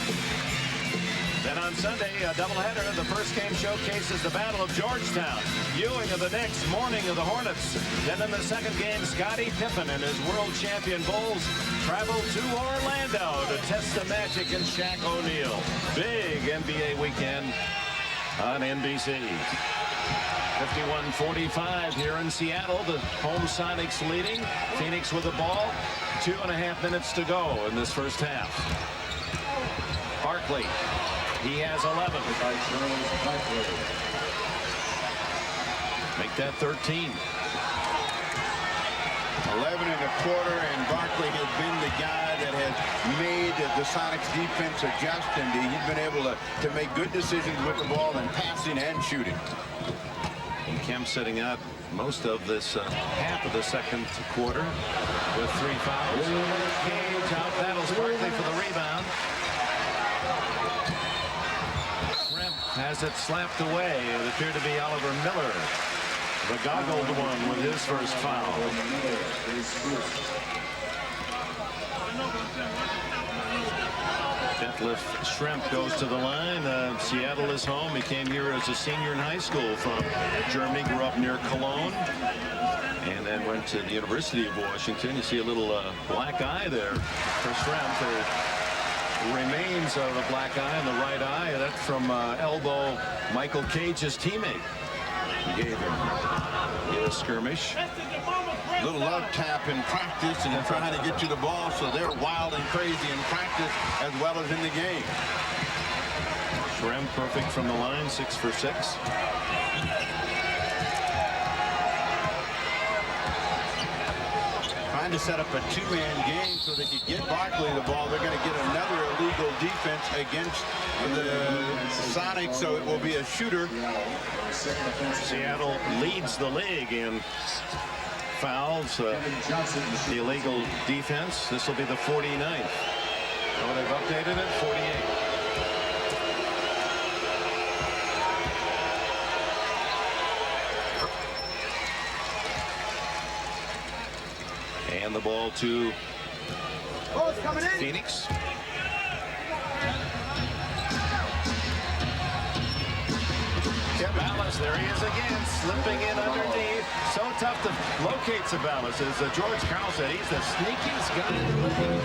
Then on Sunday, a doubleheader. The first game showcases the Battle of Georgetown. Viewing of the Knicks, mourning of the Hornets. Then in the second game, Scottie Pippen and his world champion Bulls travel to Orlando to test the Magic and Shaq O'Neal. Big NBA weekend on NBC. 51-45 here in Seattle. The home Sonics leading. Phoenix with the ball. 2.5 minutes to go in this first half. Barkley. He has 11. Make that 13. 11 and a quarter, and Barkley has been the guy that has made the Sonics defense adjust, and he's been able to make good decisions with the ball and passing and shooting. And Kemp sitting out most of this half of the second quarter with 3 fouls. Cage out battles Barkley for the rebound. Has it slapped away. It appeared to be Oliver Miller, the goggled one, with his first foul. Detlef Schrempf goes to the line. Seattle is home. He came here as a senior in high school from Germany, grew up near Cologne, and then went to the University of Washington. You see a little black eye there for Schrempf. Remains of a black eye in the right eye. That's from elbow Michael Cage's teammate. He gave him in a skirmish. Little love tap in practice, and they're trying to get to the ball, so they're wild and crazy in practice as well as in the game. Schrempf perfect from the line, 6 for 6. Trying trying to set up a two-man game so they could get Barkley the ball. They're going to get another illegal defense against the Sonics, so it will be a shooter. Seattle leads the league in fouls, the illegal defense. This will be the 49th. Oh, they've updated it, 48. And the ball to Phoenix. Sabalas, there he is again, slipping in underneath. So tough to locate Sabalas. As George Karl said, he's the sneakiest guy in the league.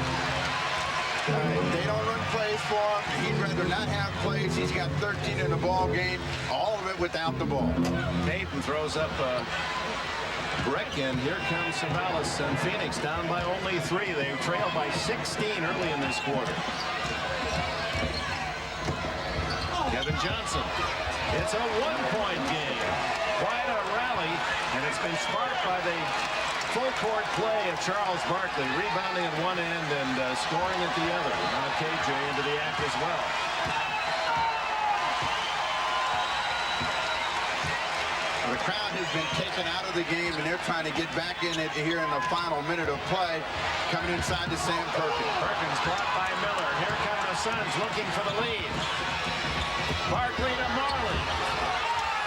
They don't run plays for him. He'd rather not have plays. He's got 13 in the ball game, all of it without the ball. Payton throws up a brick, and here comes Sabalas, and Phoenix down by only 3. They trail by 16 early in this quarter. Kevin Johnson. It's a one-point game. Quite a rally, and it's been sparked by the full-court play of Charles Barkley, rebounding at one end and scoring at the other. Now KJ into the act as well. The crowd has been taken out of the game, and they're trying to get back in it here in the final minute of play. Coming inside to Sam Perkins. Perkins blocked by Miller. Here come the Suns looking for the lead. Barkley to Marley.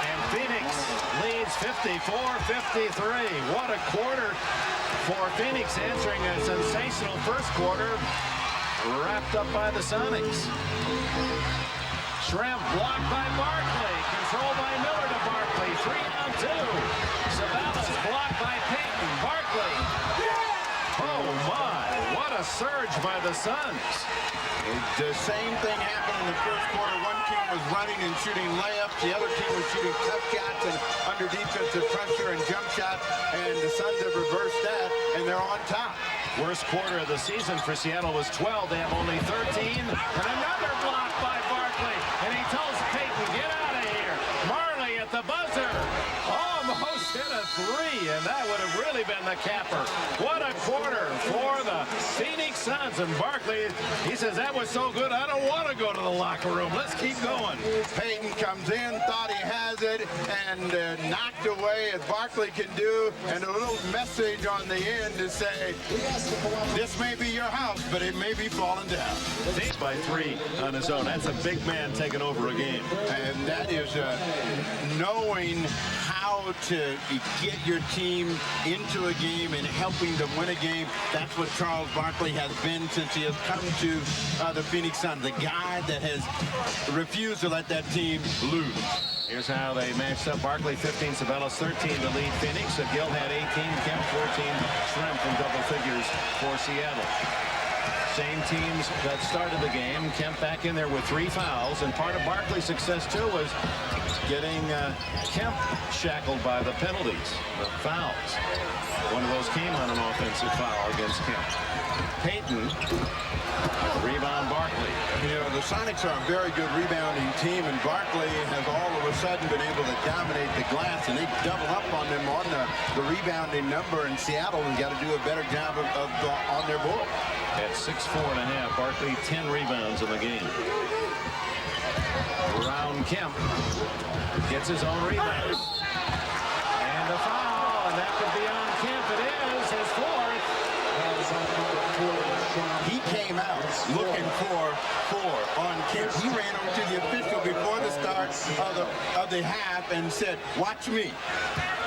And Phoenix leads 54-53. What a quarter for Phoenix, answering a sensational first quarter wrapped up by the Sonics. Shrimp blocked by Barkley. Controlled by Miller to Barkley. 3-on-2. Sabalas blocked by Payton. Barkley. Oh my, what a surge by the Suns. The same thing happened in the first quarter. One team was running and shooting layups. The other team was shooting tough shots and under defensive pressure and jump shots. And the Suns have reversed that, and they're on top. Worst quarter of the season for Seattle was 12. They have only 13. And another block by Barkley. And he tells Payton, get out of here. Marley at the buzzer. Almost hit a 3, and that would have really been the capper. What a quarter for the Phoenix Suns. And Barkley, he says, that was so good, I don't want to go to the locker room. Let's keep going. Payton comes in, thought he has it, and knocked away as Barkley can do. And a little message on the end to say, this may be your house, but it may be falling down. By 3 on his own. That's a big man taking over a game. And that is knowing how to get your team into a game and helping them win a game. That's what Charles Barkley has been since he has come to the Phoenix Suns. The guy that has refused to let that team lose. Here's how they matched up. Barkley 15, Sabalas 13 to lead Phoenix. Gill had 18, Kemp 14, Shrimp in double figures for Seattle. Same teams that started the game. Kemp back in there with 3 fouls, and part of Barkley's success too was getting Kemp shackled by the penalties, the fouls. One of those came on an offensive foul against Kemp. Payton, rebound Barkley. You know, the Sonics are a very good rebounding team, and Barkley has all of a sudden been able to dominate the glass, and they double up on them on the rebounding number, and Seattle has got to do a better job on their board. At 6'4½", Barkley 10 rebounds in the game. Brown Kemp gets his own rebound. And a foul, and that could be on Kemp. It is his 4th. He came out looking for 4 on Kemp. He ran over to the official before the start of the half and said, watch me.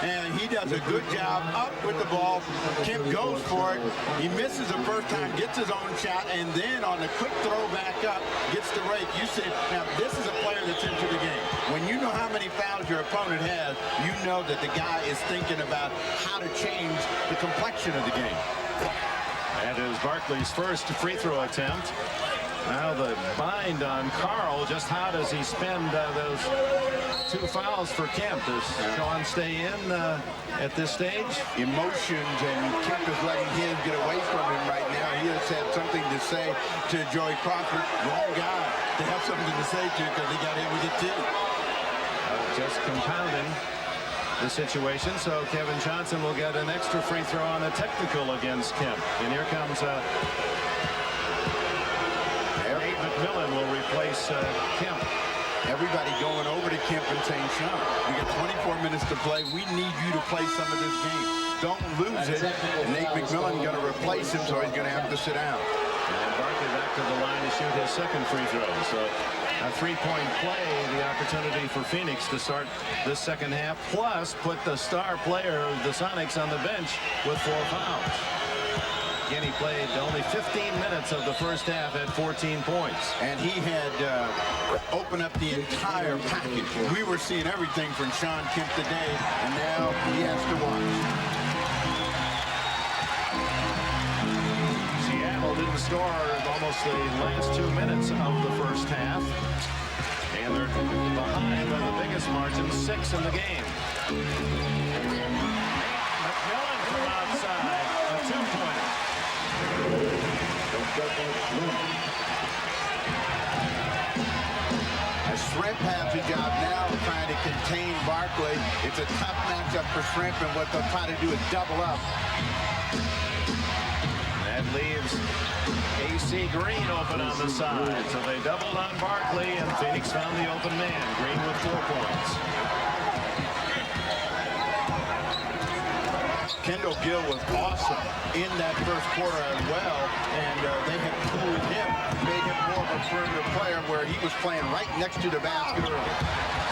And he does a good job up with the ball. Kemp goes for it. He misses the first time, gets his own shot, and then on the quick throw back up, gets the rake. You said, now this is a player that's into the game. When you know how many fouls your opponent has, you know that the guy is thinking about how to change the complexion of the game. That is Barkley's first free throw attempt. Now the bind on Karl. Just how does he spend those 2 fouls for Kemp? Does Sean stay in at this stage? Emotions, and Kemp is letting his get away from him right now. He has had something to say to Joey Crawford. Wrong guy to have something to say to because he got hit with it too. Just compounding. the situation, so Kevin Johnson will get an extra free throw on the technical against Kemp. And here comes Nate McMillan will replace Kemp. Everybody going over to Kemp and saying, Sean, we got 24 minutes to play. We need you to play some of this game. Don't lose it. And Nate McMillan going to replace him, so he's going to have to sit down. And Barkley back to the line to shoot his second free throw. So a three-point play, the opportunity for Phoenix to start this second half, plus put the star player of the Sonics on the bench with 4 fouls. Again, he played only 15 minutes of the first half at 14 points. And he had opened up the entire package. We were seeing everything from Sean Kemp today, and now he has to watch. Seattle didn't score almost the last 2 minutes of the first half. And they're behind by the biggest margin, 6 in the game. McMillan from outside, a 2-pointer. Shrimp has a job now trying to contain Barkley. It's a tough matchup for Shrimp, and what they'll try to do is double up. That leaves AC Green open on the side. So they doubled on Barkley, and Phoenix found the open man. Green with 4 points. Kendall Gill was awesome in that first quarter as well, and they have cooled him, made him more of a perimeter player where he was playing right next to the basket early.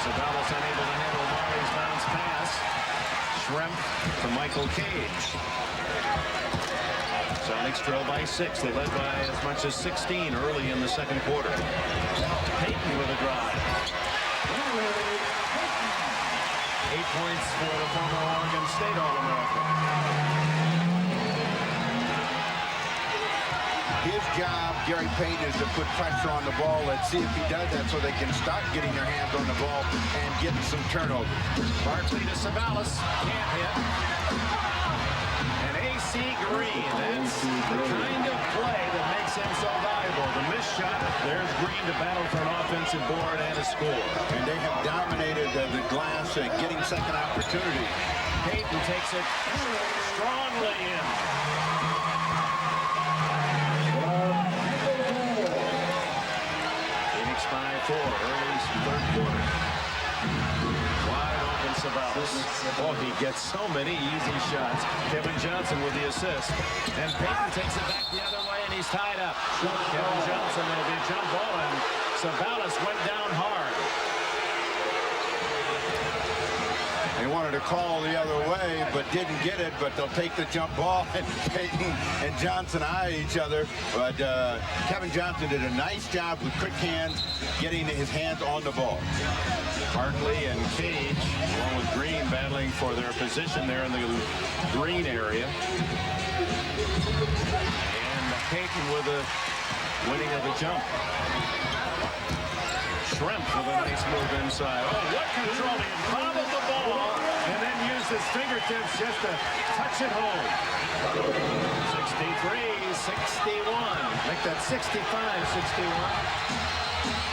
Sabalas unable to handle Marley's bounce pass. Shrimp to Michael Cage. Sonics trail by 6. They led by as much as 16 early in the second quarter. Payton with a drive. 8 points for the former Oregon State All-American. His job, Gary Payton, is to put pressure on the ball. Let's see if he does that so they can start getting their hands on the ball and getting some turnovers. Barkley to Sabalas. Can't hit. And AC Green. That's the kind of play that makes him so valuable. The missed shot. There's Green to battle for an offensive board and a score. And they have dominated the glass and getting second opportunity. Payton takes it strongly in. Phoenix by 4, early third quarter. Wide open Sabalas. Oh, he gets so many easy shots. Kevin Johnson with the assist. And Payton takes it back the other way, and he's tied up. Kevin Johnson, there'll be a jump ball, and Sabalas went down hard. They wanted to call the other way, but didn't get it, but they'll take the jump ball, and Payton and Johnson eye each other. But Kevin Johnson did a nice job with quick hands, getting his hands on the ball. Barkley and Cage, along with Green, battling for their position there in the green area. And Payton with the winning of the jump. Shrimp with a nice move inside. Oh, what control! He bobbled the ball and then used his fingertips just to touch it home. 63-61. Make that 65-61.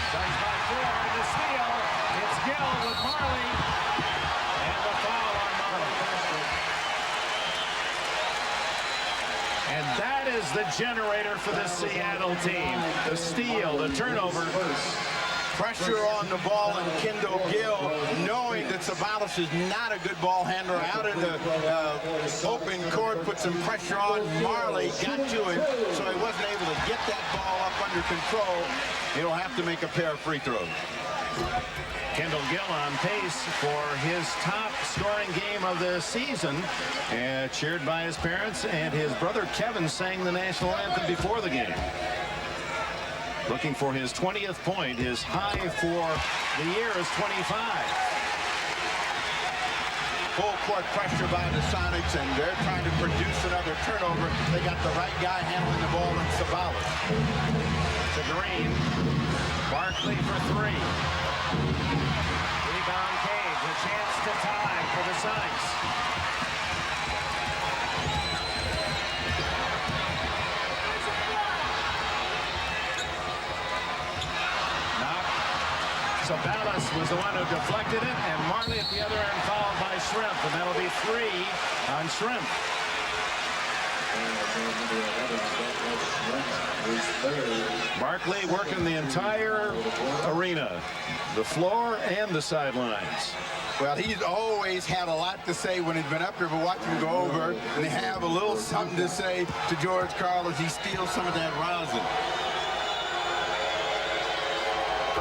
Suns by 4. The steal. It's Gill with Marley. And the foul on Marley. And that is the generator for the Seattle team. The steal, the turnover. Pressure on the ball, and Kendall Gill, knowing that Sabalas is not a good ball handler, out in the open court, put some pressure on Marley, got to him, so he wasn't able to get that ball up under control. He'll have to make a pair of free throws. Kendall Gill on pace for his top scoring game of the season, cheered by his parents, and his brother Kevin sang the national anthem before the game. Looking for his 20th point. His high for the year is 25. Full court pressure by the Sonics, and they're trying to produce another turnover. They got the right guy handling the ball in Sabalas. To Green. Barkley for 3. Rebound Cage. A chance to tie for the Sonics. Sabalas was the one who deflected it, and Marley at the other end fouled by Shrimp, and that'll be 3 on Shrimp. Barkley working the entire arena, the floor and the sidelines. Well, he's always had a lot to say when he's been up here, but watch him go over and have a little something to say to George Karl as he steals some of that rosin.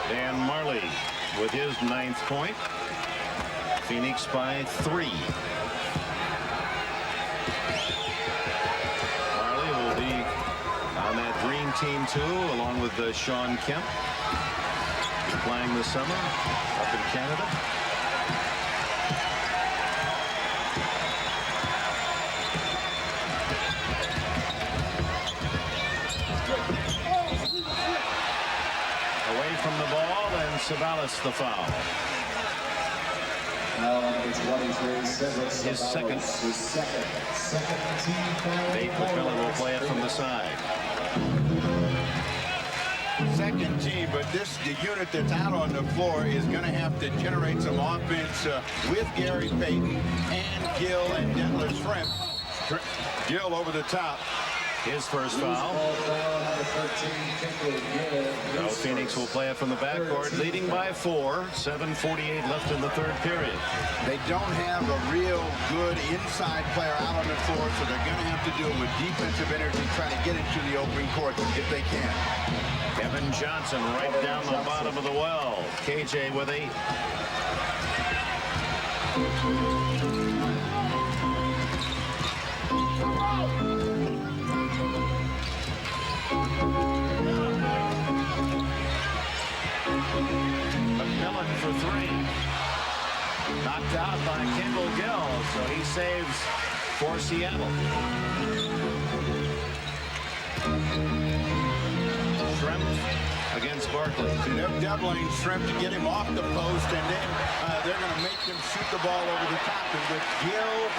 Dan Marley with his 9th point. Phoenix by 3. Marley will be on that dream team too, along with Sean Kemp. He's playing this summer up in Canada. Away from the ball, and Sabalas the foul. His second. Nate McMillan will play it from the side. Second team, but the unit that's out on the floor is going to have to generate some offense with Gary Payton and Gill and Denler Shrimp. Gill over the top. His first foul. Now Phoenix will play it from the backcourt, leading by 4. 7:48 left in the 3rd period. They don't have a real good inside player out on the floor, so they're going to have to do it with defensive energy, trying to get into the open court if they can. Kevin Johnson right down the bottom of the well. KJ with 8. McMillan for 3. Knocked out by Kendall Gill, so he saves for Seattle. Shrimp against Barkley. They're doubling Shrimp to get him off the post, and then they're going to make them shoot the ball over the top. And with Gill,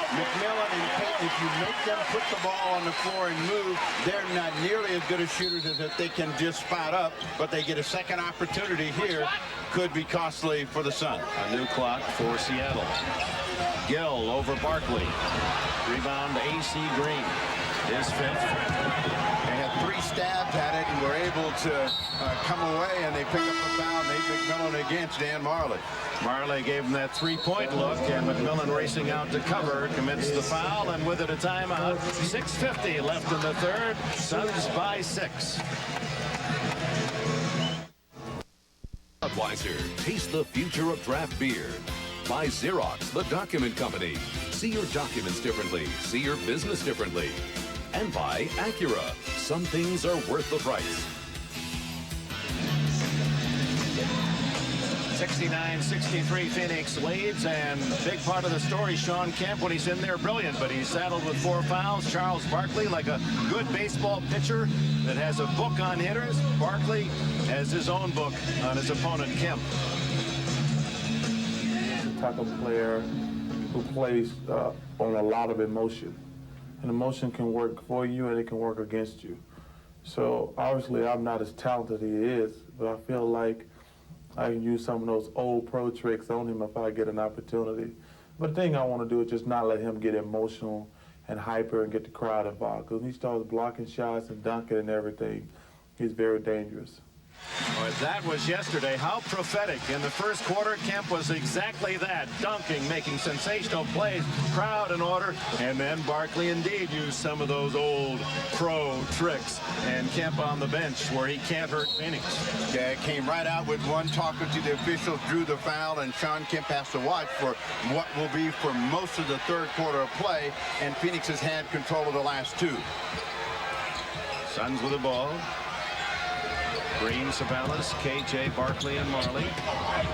McMillan, and Payton, if you make them put the ball on the floor and move, they're not nearly as good as shooters as if they can just spot up, but they get a second opportunity here. Could be costly for the Sun. A new clock for Seattle. Gill over Barkley. Rebound AC Green. His 5th. They had 3 stabs at it and were able to come away, and they pick up the foul. Nate McMillan against Dan Marley. Marley gave him that 3-point look, and McMillan racing out to cover, commits the foul, and with it a timeout. 6:50 left in the 3rd. Suns by 6. Budweiser, taste the future of draft beer. By Xerox, the document company. See your documents differently. See your business differently. And by Acura. Some things are worth the price. 69-63 Phoenix leads, and big part of the story, Sean Kemp, when he's in there, brilliant, but he's saddled with 4 fouls. Charles Barkley, like a good baseball pitcher that has a book on hitters, Barkley has his own book on his opponent, Kemp. The type of player who plays on a lot of emotion. And emotion can work for you and it can work against you. So obviously I'm not as talented as he is, but I feel like I can use some of those old pro tricks on him if I get an opportunity. But the thing I want to do is just not let him get emotional and hyper and get the crowd involved. Because when he starts blocking shots and dunking and everything, he's very dangerous. Well, that was yesterday. How prophetic. In the first quarter, Kemp was exactly that. Dunking, making sensational plays, crowd in order. And then Barkley indeed used some of those old pro tricks. And Kemp on the bench where he can't hurt Phoenix. Yeah, came right out with one, talking to the officials, drew the foul, and Sean Kemp has to watch for what will be for most of the 3rd quarter of play. And Phoenix has had control of the last 2. Suns with the ball. Green, Sabalas, KJ, Barkley, and Marley.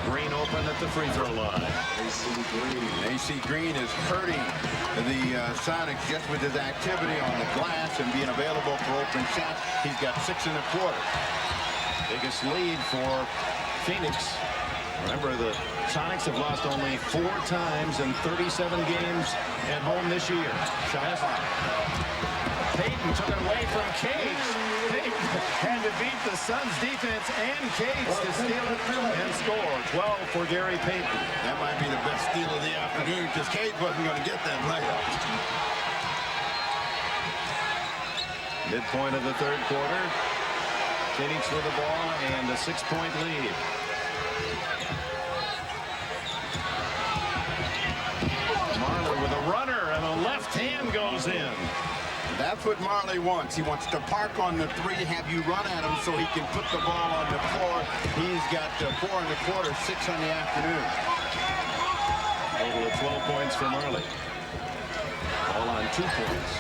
Green open at the free throw line. AC Green is hurting the Sonics just with his activity on the glass and being available for open shots. He's got 6 1/4. Biggest lead for Phoenix. Remember, the Sonics have lost only 4 times in 37 games at home this year. Payton took it away from Cage. Payton and to beat the Suns defense and Cates to steal it and score. 12 for Gary Payton. That might be the best steal of the afternoon because Cates wasn't going to get that layup. Midpoint of the third quarter. Phoenix with the ball and a 6-point lead. Marley with a runner and a left hand goes in. That's what Marley wants. He wants to park on the three, have you run at him so he can put the ball on the floor. He's got 4 1/4, 6 on the afternoon. Total of 12 points for Marley. All on 2 points.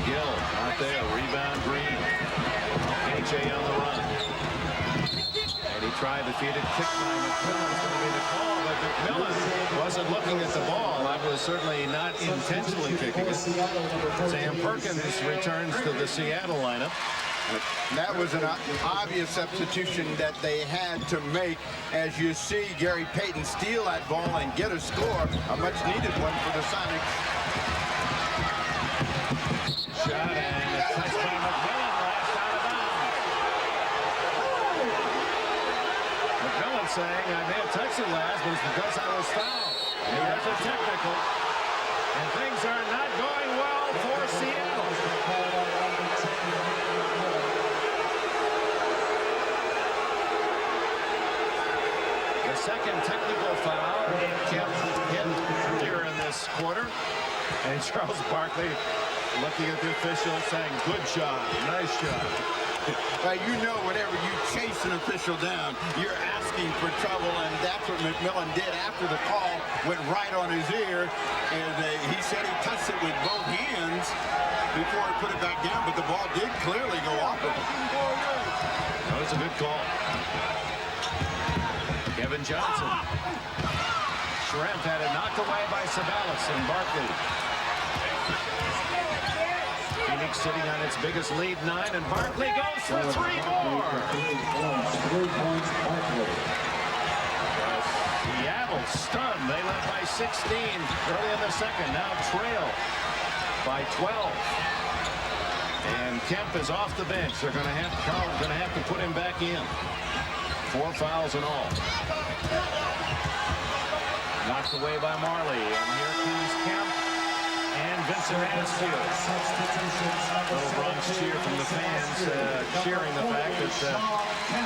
Gill not there. Rebound Green. KJ on the run. And he tried to feed it. Kick by McMillan. It's going to be the call, but McMillan wasn't looking at the ball. That was certainly not intentionally kicking it. Sam Perkins returns to the Seattle lineup. That was an obvious substitution that they had to make. As you see Gary Payton steal that ball and get a score, a much needed one for the Sonics. Shot and a touch by McMillan, last out of bounds. McMillan saying, I may have touched it last, but it's because I was fouled. Here's a technical. And things are not going well for Seattle. The second technical foul. Kemp hit earlier in this quarter. And Charles Barkley looking at the official saying, good job, nice job. You know, whenever you chase an official down, you're asking for trouble, and that's what McMillan did after the call went right on his ear. And he said he touched it with both hands before he put it back down, but the ball did clearly go off of him. That was a good call. Kevin Johnson. Schrempf had it knocked away by Sabalas and Barkley. Phoenix sitting on its biggest lead, 9, and Barkley goes for 3 more. Seattle stunned. They led by 16 early in the second. Now trail by 12. And Kemp is off the bench. They're going to have Carl's going to have to put him back in. 4 fouls in all. Knocked away by Marley, and here comes Kemp and Vincent Mansfield. Little Bronx cheer from the fans, cheering the fact that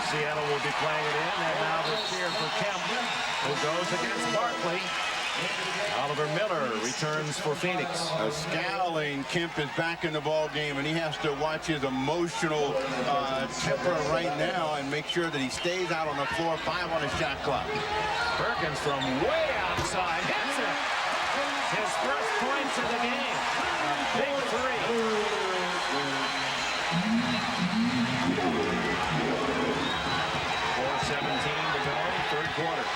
Seattle will be playing it in, and now the cheer for Kemp, who goes against Barkley. Oliver Miller returns for Phoenix. A scowling Kemp is back in the ball game, and he has to watch his emotional temper right now and make sure that he stays out on the floor. 5 on his shot clock. Perkins from way outside hits it. His first points of the game. A big 3. 4:17 to go, third quarter.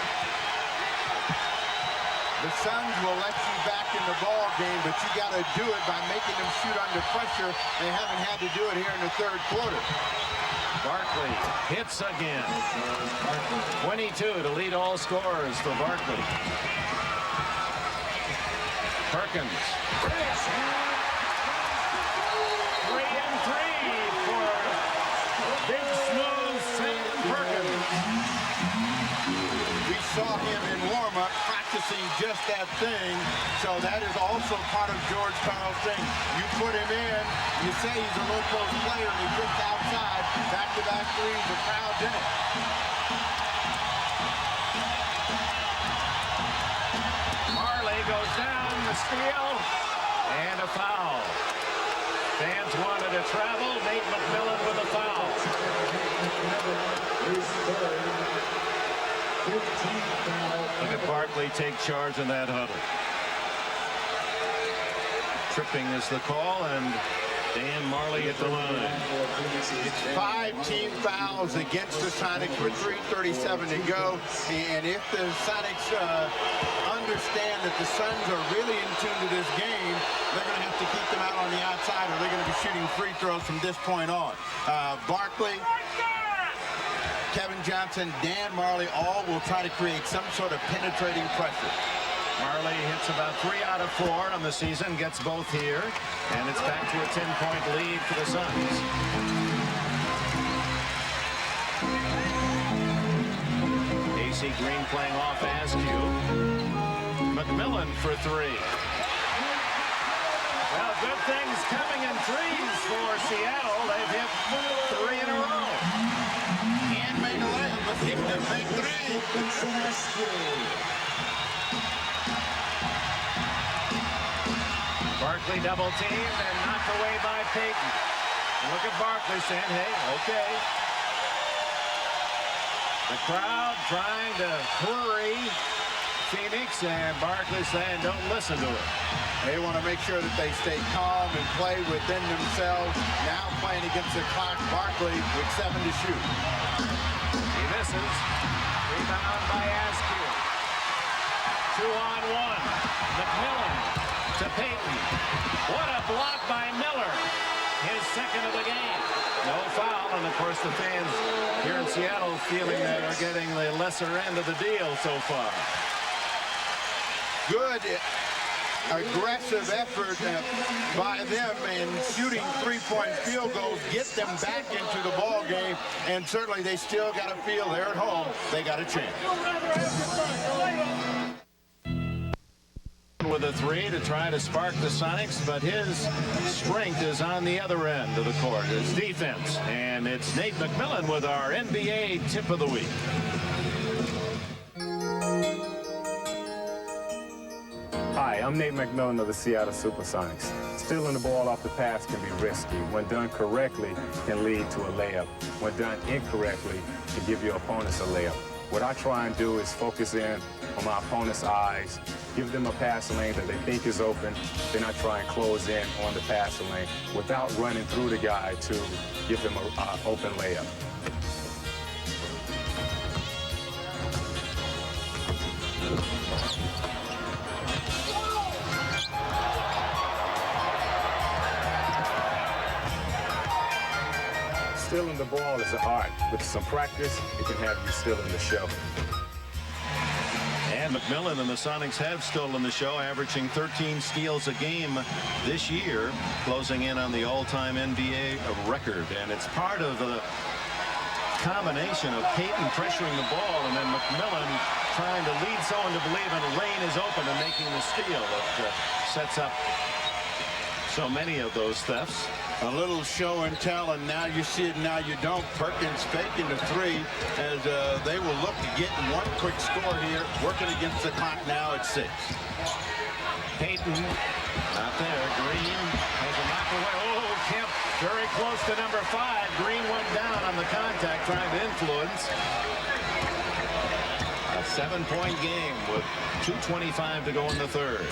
The Suns will let you back in the ball game, but you got to do it by making them shoot under pressure. They haven't had to do it here in the third quarter. Barkley hits again. 22 to lead all scorers for Barkley. Perkins. 3 and 3 for big smooth Sam Perkins. We saw him in warm-up practicing just that thing, so that is also part of George Karl's thing. You put him in, you say he's a low-post player, and he gets outside, back-to-back threes, the crowd's in it. Marley goes down, the steal, and a foul. Fans wanted to travel. Nate McMillan with a foul. Look at Barkley take charge in that huddle. Tripping is the call, and Dan Marley at the line. It's 5 team fouls against the Sonics with 3:37 to go. And if the Sonics understand that the Suns are really in tune to this game, they're going to have to keep them out on the outside, or they're going to be shooting free throws from this point on. Barkley, Kevin Johnson, Dan Marley, all will try to create some sort of penetrating pressure. Marley hits about 3 out of 4 on the season, gets both here, and it's back to a 10-point lead for the Suns. see Green playing off Askew. McMillan for three. Well, good things coming in threes for Seattle. They've hit three in a row. And made a layup, but he didn't make three. Barkley double teamed and knocked away by Payton. Look at Barkley saying, hey, okay. The crowd trying to hurry Phoenix, and Barkley saying, don't listen to it. They want to make sure that they stay calm and play within themselves. Now playing against the clock, Barkley with 7 to shoot. He misses. Rebound by Askew. 2-on-1. McMillan to Payton. What a block by Miller. His second of the game. No foul, and of course the fans here in Seattle feeling they are getting the lesser end of the deal so far. Good aggressive effort by them in shooting three-point field goals, get them back into the ball game, and certainly they still got to feel they're at home. They got a chance. With a three to try to spark the Sonics, but his strength is on the other end of the court. It's defense, and it's Nate McMillan with our NBA Tip of the Week. Hi, I'm Nate McMillan of the Seattle Supersonics. Stealing the ball off the pass can be risky. When done correctly, can lead to a layup. When done incorrectly, can give your opponents a layup. What I try and do is focus in on my opponent's eyes, give them a passing lane that they think is open, then I try and close in on the passing lane without running through the guy to give them an open layup. Stealing the ball is an art. With some practice, it can have you stealing the show. And McMillan and the Sonics have stolen the show, averaging 13 steals a game this year, closing in on the all-time NBA record. And it's part of the combination of Payton pressuring the ball and then McMillan trying to lead someone to believe a lane is open and making the steal that sets up so many of those thefts. A little show and tell, and now you see it, now you don't. Perkins faking the three as they will look to get one quick score here, working against the clock now at 6. Payton out there. Green has a knock away. Oh, Kemp very close to number 5. Green went down on the contact, trying to influence. A 7-point game with 2:25 to go in the third.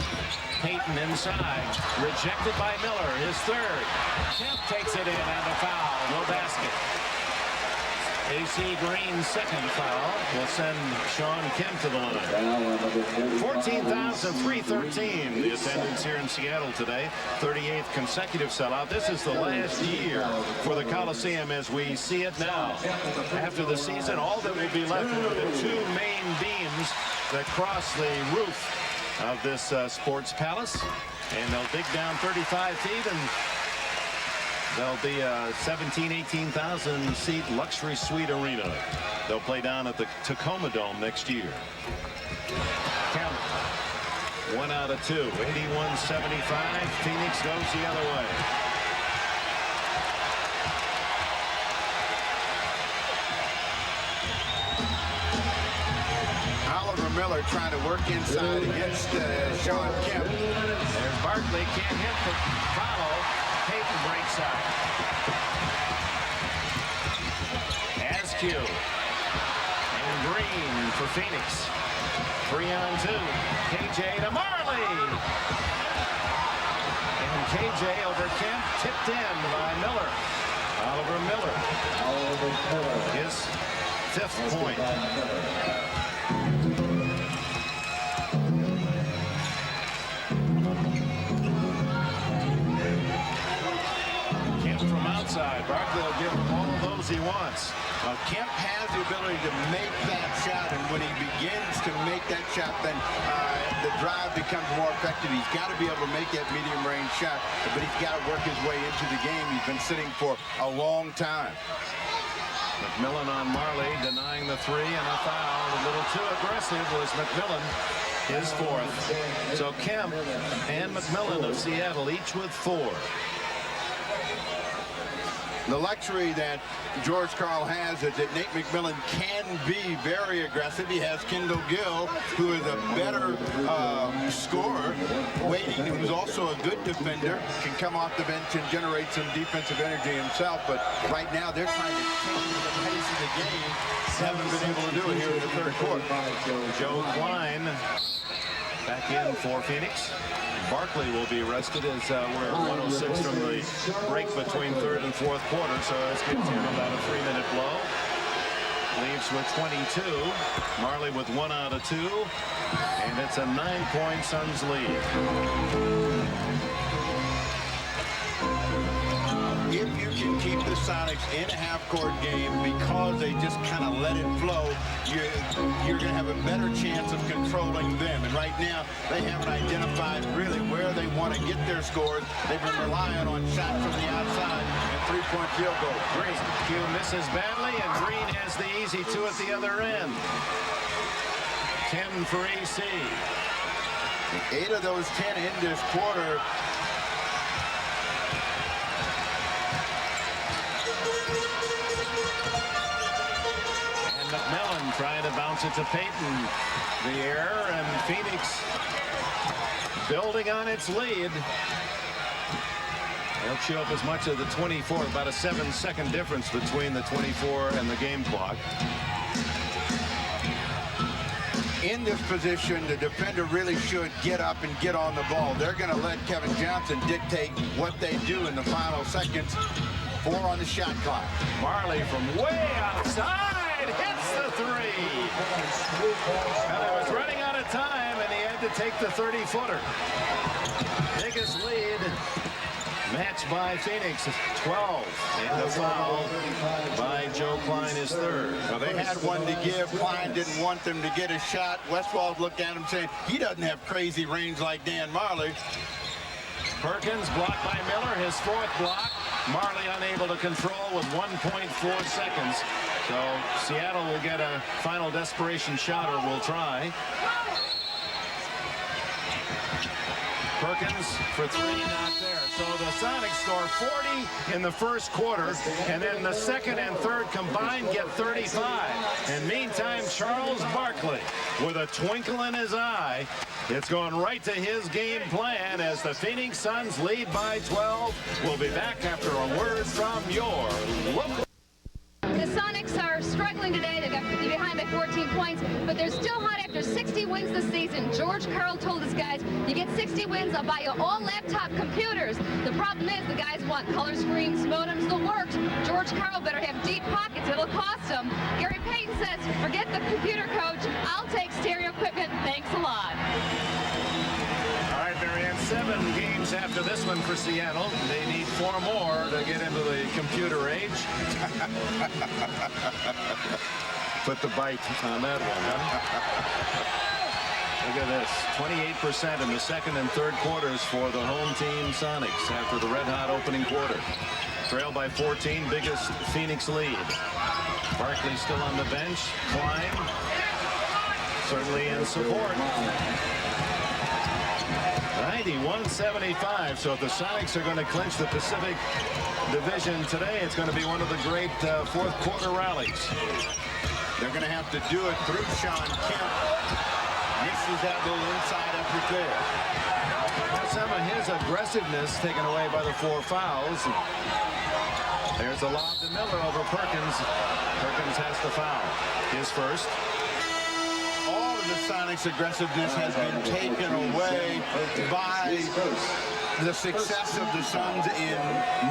Payton inside, rejected by Miller, his third. Kemp takes it in and a foul, no basket. AC Green's second foul will send Sean Kemp to the line. 14,313 the attendance here in Seattle today. 38th consecutive sellout. This is the last year for the Coliseum as we see it now. After the season, all that will be left are the 2 main beams that cross the roof of this sports palace, and they'll dig down 35 feet, and there'll be a 18,000 seat luxury suite arena. They'll play down at the Tacoma Dome next year. Count it. 1 out of 2. 81-75. Phoenix goes the other way. Miller trying to work inside against Sean Kemp. There's Barkley, can't hit the follow. Payton breaks out. Askew and Green for Phoenix. 3-on-2. KJ to Marley. And KJ over Kemp, tipped in by Miller. Oliver Miller. His 5th point. Barkley will give him all those he wants. Kemp has the ability to make that shot, and when he begins to make that shot, then the drive becomes more effective. He's got to be able to make that medium-range shot, but he's got to work his way into the game. He's been sitting for a long time. McMillan on Marley, denying the three, and a foul. A little too aggressive was McMillan, his fourth. So Kemp and McMillan of Seattle, each with 4. The luxury that George Karl has is that Nate McMillan can be very aggressive. He has Kendall Gill, who is a better scorer, waiting, who's also a good defender, can come off the bench and generate some defensive energy himself. But right now, they're trying to change the pace of the game. Haven't been able to do it here in the third quarter. Joe Klein back in for Phoenix. Barkley will be rested as we're at 106 from the break between third and fourth quarter. So this gives him about a 3-minute blow. Leaves with 22. Marley with 1 out of 2. And it's a 9-point Suns lead. If you can keep the Sonics in a half-court game because they just kind of let it flow, you're going to have a better chance of controlling them. And right now, they haven't identified really where they want to get their scores. They've been relying on shots from the outside and three-point field goals. Green, Q misses badly, and Green has the easy 2 at the other end. 10 for AC. 8 of those 10 in this quarter. McMillan trying to bounce it to Payton. The air, and Phoenix building on its lead. They'll chew up as much of the 24, about a 7-second difference between the 24 and the game clock. In this position, the defender really should get up and get on the ball. They're going to let Kevin Johnson dictate what they do in the final seconds. 4 on the shot clock. Marley from way outside hits the 3. And it was running out of time, and he had to take the 30-footer. Biggest lead matched by Phoenix, 12. And the foul by Joe Klein is third. Well, they had one to give. Klein didn't want them to get a shot. Westphal looked at him saying, he doesn't have crazy range like Dan Marley. Perkins blocked by Miller, his 4th block. Marley unable to control with 1.4 seconds. So Seattle will get a final desperation shot, or will try. Perkins for 3, not there. So the Sonics score 40 in the first quarter, and then the second and third combined get 35. And meantime, Charles Barkley, with a twinkle in his eye, it's going right to his game plan as the Phoenix Suns lead by 12. We'll be back after a word from your local. The Sonics are struggling today. They got behind by 14 points, but they're still hot after 60 wins this season. George Karl told his guys, you get 60 wins, I'll buy you all laptop computers. The problem is the guys want color screens, modems, the works. George Karl better have deep pockets. It'll cost them. Gary Payton says, forget the computer, coach. I'll take stereo equipment. Thanks a lot. All right, Marianne, 7 games after this one for Seattle. They need 4 more to get into the computer age. Put the bite on that one, huh? Look at this, 28% in the second and third quarters for the home team Sonics after the red-hot opening quarter. Trailed by 14, biggest Phoenix lead. Barkley still on the bench. Klein certainly in support. 91-75. So if the Sonics are going to clinch the Pacific Division today, it's going to be one of the great fourth quarter rallies. They're going to have to do it through Sean Kemp. Misses that little inside effort there. Some of his aggressiveness taken away by the 4 fouls. There's a lob to Miller over Perkins. Perkins has the foul. His first. All of the Sonics' aggressiveness has been taken away by the success of the Suns in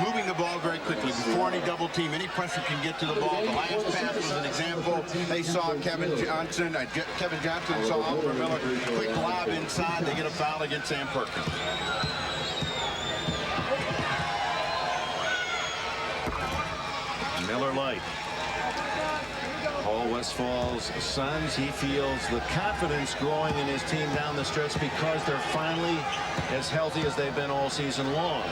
moving the ball very quickly. Before any double team, any pressure can get to the ball. The last pass was an example. They saw Kevin Johnson saw Oliver Miller. Quick lob inside. They get a foul against Sam Perkins. Miller Lite. Paul Westphal's Suns, he feels the confidence growing in his team down the stretch because they're finally as healthy as they've been all season long.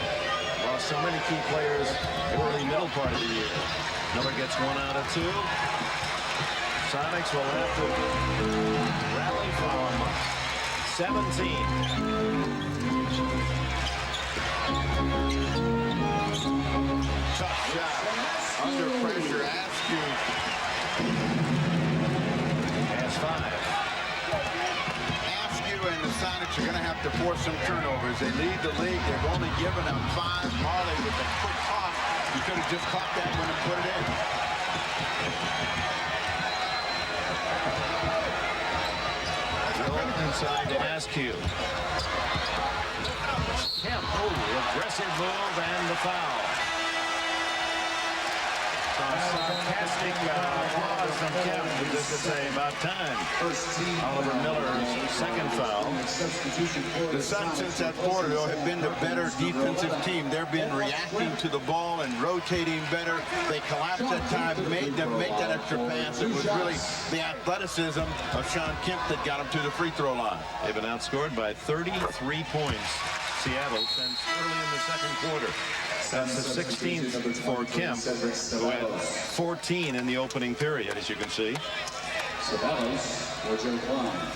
Lost so many key players early middle part of the year. Miller gets 1 out of 2. Sonics will have to rally from 17. Tough shot. Under pressure, Askew. Has 5. Askew and the Sonics are going to have to force some turnovers. They lead the league. They've only given them 5. Marley with a quick toss. He could have just caught that one and put it in. Inside to Askew. Kemp, aggressive move and the foul. Sarcastic applause from Kemp, who just to say about time. Oliver Miller's second foul. The Suns, since that Porterville, have been the better defensive team. They've been reacting to the ball and rotating better. They collapsed at times, made them make that extra pass. It was really the athleticism of Sean Kemp that got him to the free throw line. They've been outscored by 33 points, Seattle, since early in the second quarter. That's the 16th for Kemp, who had 14 in the opening period, as you can see.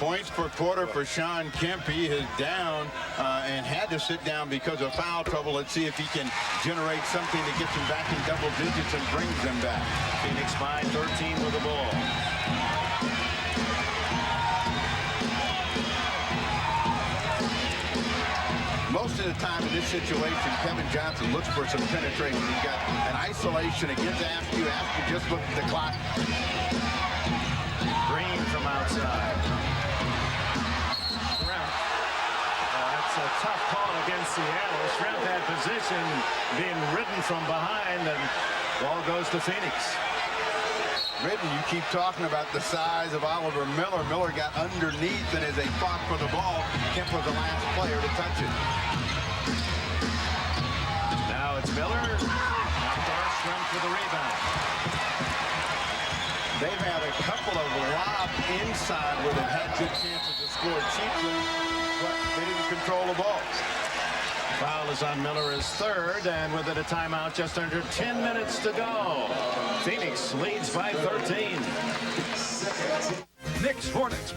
Points per quarter for Sean Kemp. He is down and had to sit down because of foul trouble. Let's see if he can generate something that gets him back in double digits and brings them back. Phoenix by 13 with the ball. Most of the time in this situation, Kevin Johnson looks for some penetration. He's got an isolation against Askew. Askew just looked at the clock. Green from outside. Shrimp. That's a tough call against Seattle. Shrimp had position, being ridden from behind, and ball goes to Phoenix. Ridden, you keep talking about the size of Oliver Miller. Miller got underneath, and as they fought for the ball, Kemp was the last player to touch it. Now it's Miller. Out there, Shrimp for the rebound. They've had a couple of lobs inside where they've had good chances to score cheaply, but they didn't control the ball. Foul is on Miller, his third, and with it a timeout, just under 10 minutes to go. Phoenix leads by 13. Knicks Hornets.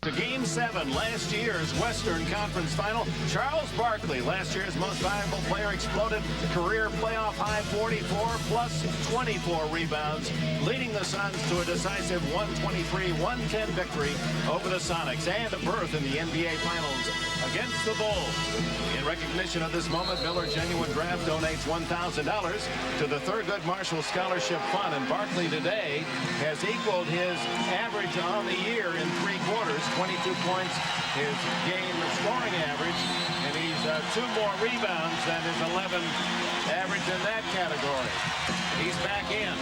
To Game 7, last year's Western Conference Final. Charles Barkley, last year's most valuable player, exploded career playoff high 44 plus 24 rebounds, leading the Suns to a decisive 123-110 victory over the Sonics and a berth in the NBA Finals against the Bulls. In recognition of this moment, Miller Genuine Draft donates $1,000 to the Thurgood Marshall Scholarship Fund, and Barkley today has equaled his average on the year in 3 quarters. 22 points, his game scoring average, and he's 2 more rebounds than his 11 average in that category. He's back in.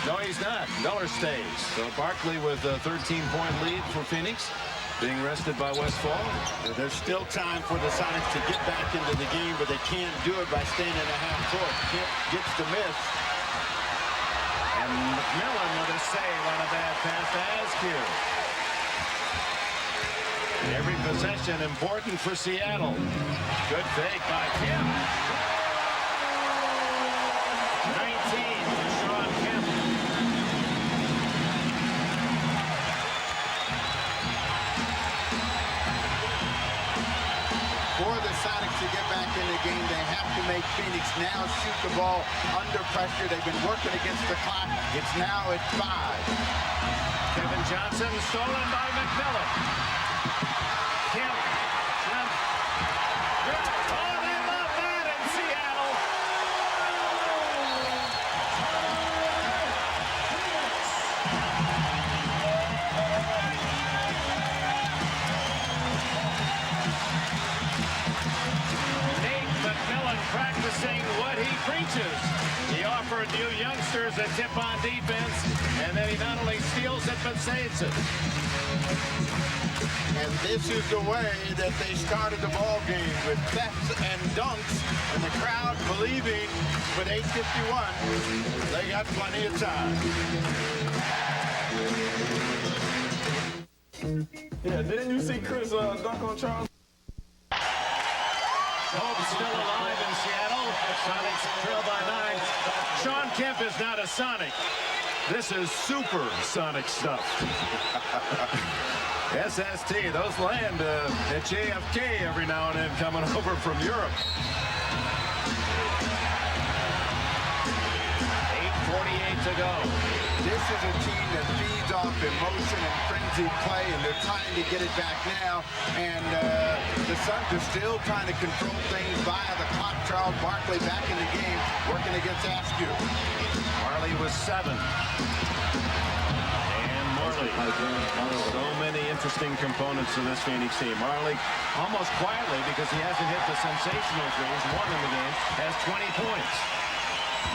No, he's not. Miller stays. So Barkley with a 13-point lead for Phoenix, being rested by Westfall. There's still time for the Sonics to get back into the game, but they can't do it by staying in the half court. Kemp gets the miss. And McMillan with a save on a bad pass to Askew. Every possession important for Seattle. Good fake by Kemp. 19 for Sean Kemp. For the Sonics to get back in the game, they have to make Phoenix now shoot the ball under pressure. They've been working against the clock. It's now at 5. Kevin Johnson stolen by McMillan. Kemp. Kemp. Oh, they love that in Seattle. Nate McMillan practicing what he preaches. He offered new youngsters a tip on defense, and then he not only steals it, but saves it. And this is the way that they started the ball game, with thefts and dunks, and the crowd believing with 8:51 they got plenty of time. Yeah, didn't you see Chris dunk on Charles? Hope still alive in Seattle. Sonics trail by 9. Sean Kemp is not a Sonic. This is supersonic stuff. SST, those land at JFK every now and then coming over from Europe. 8:48 to go. This is a team that feeds off emotion and frenzied play, and they're trying to get it back now. And the Suns are still trying to control things via the clock. Charles Barkley back in the game, working against Askew. Marley was 7. And Marley, so many interesting components to this Phoenix team. Marley, almost quietly, because he hasn't hit the sensational threes, one in the game, has 20 points.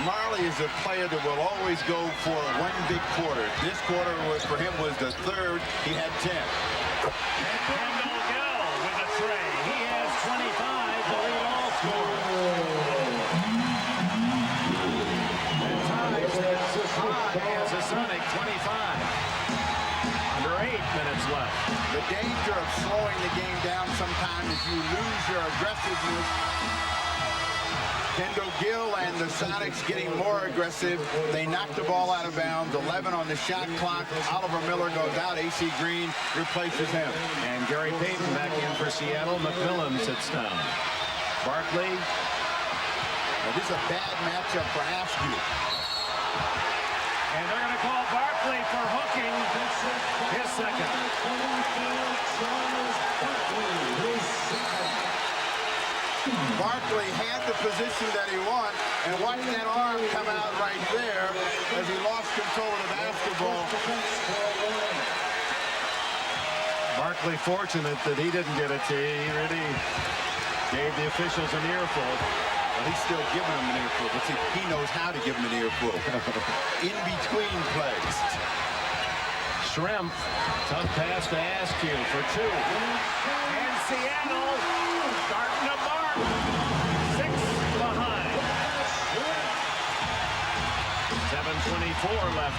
Marley is a player that will always go for one big quarter. This quarter for him was the third. He had 10. Kendall Gill with a tray. He has 25 to lead all scorers. And ties as a Sonic 25. Under 8 minutes left. The danger of slowing the game down sometimes is you lose your aggressiveness. Kendall Gill and the Sonics getting more aggressive. They knocked the ball out of bounds. 11 on the shot clock. Oliver Miller goes out. AC Green replaces him. And Gary Payton back in for Seattle. McMillan sits down. Barkley. Now, this is a bad matchup for Askew. And they're going to call Barkley for hooking his second. Barkley had the position that he wanted, and watch that arm come out right there as he lost control of the basketball. Barkley fortunate that he didn't get a tee. He really gave the officials an earful. Well, he's still giving them an earful, but see, he knows how to give them an earful. In between plays. Shrimp, tough pass to Askew for 2. And Seattle starting to mark. 6 behind. 7:24 left.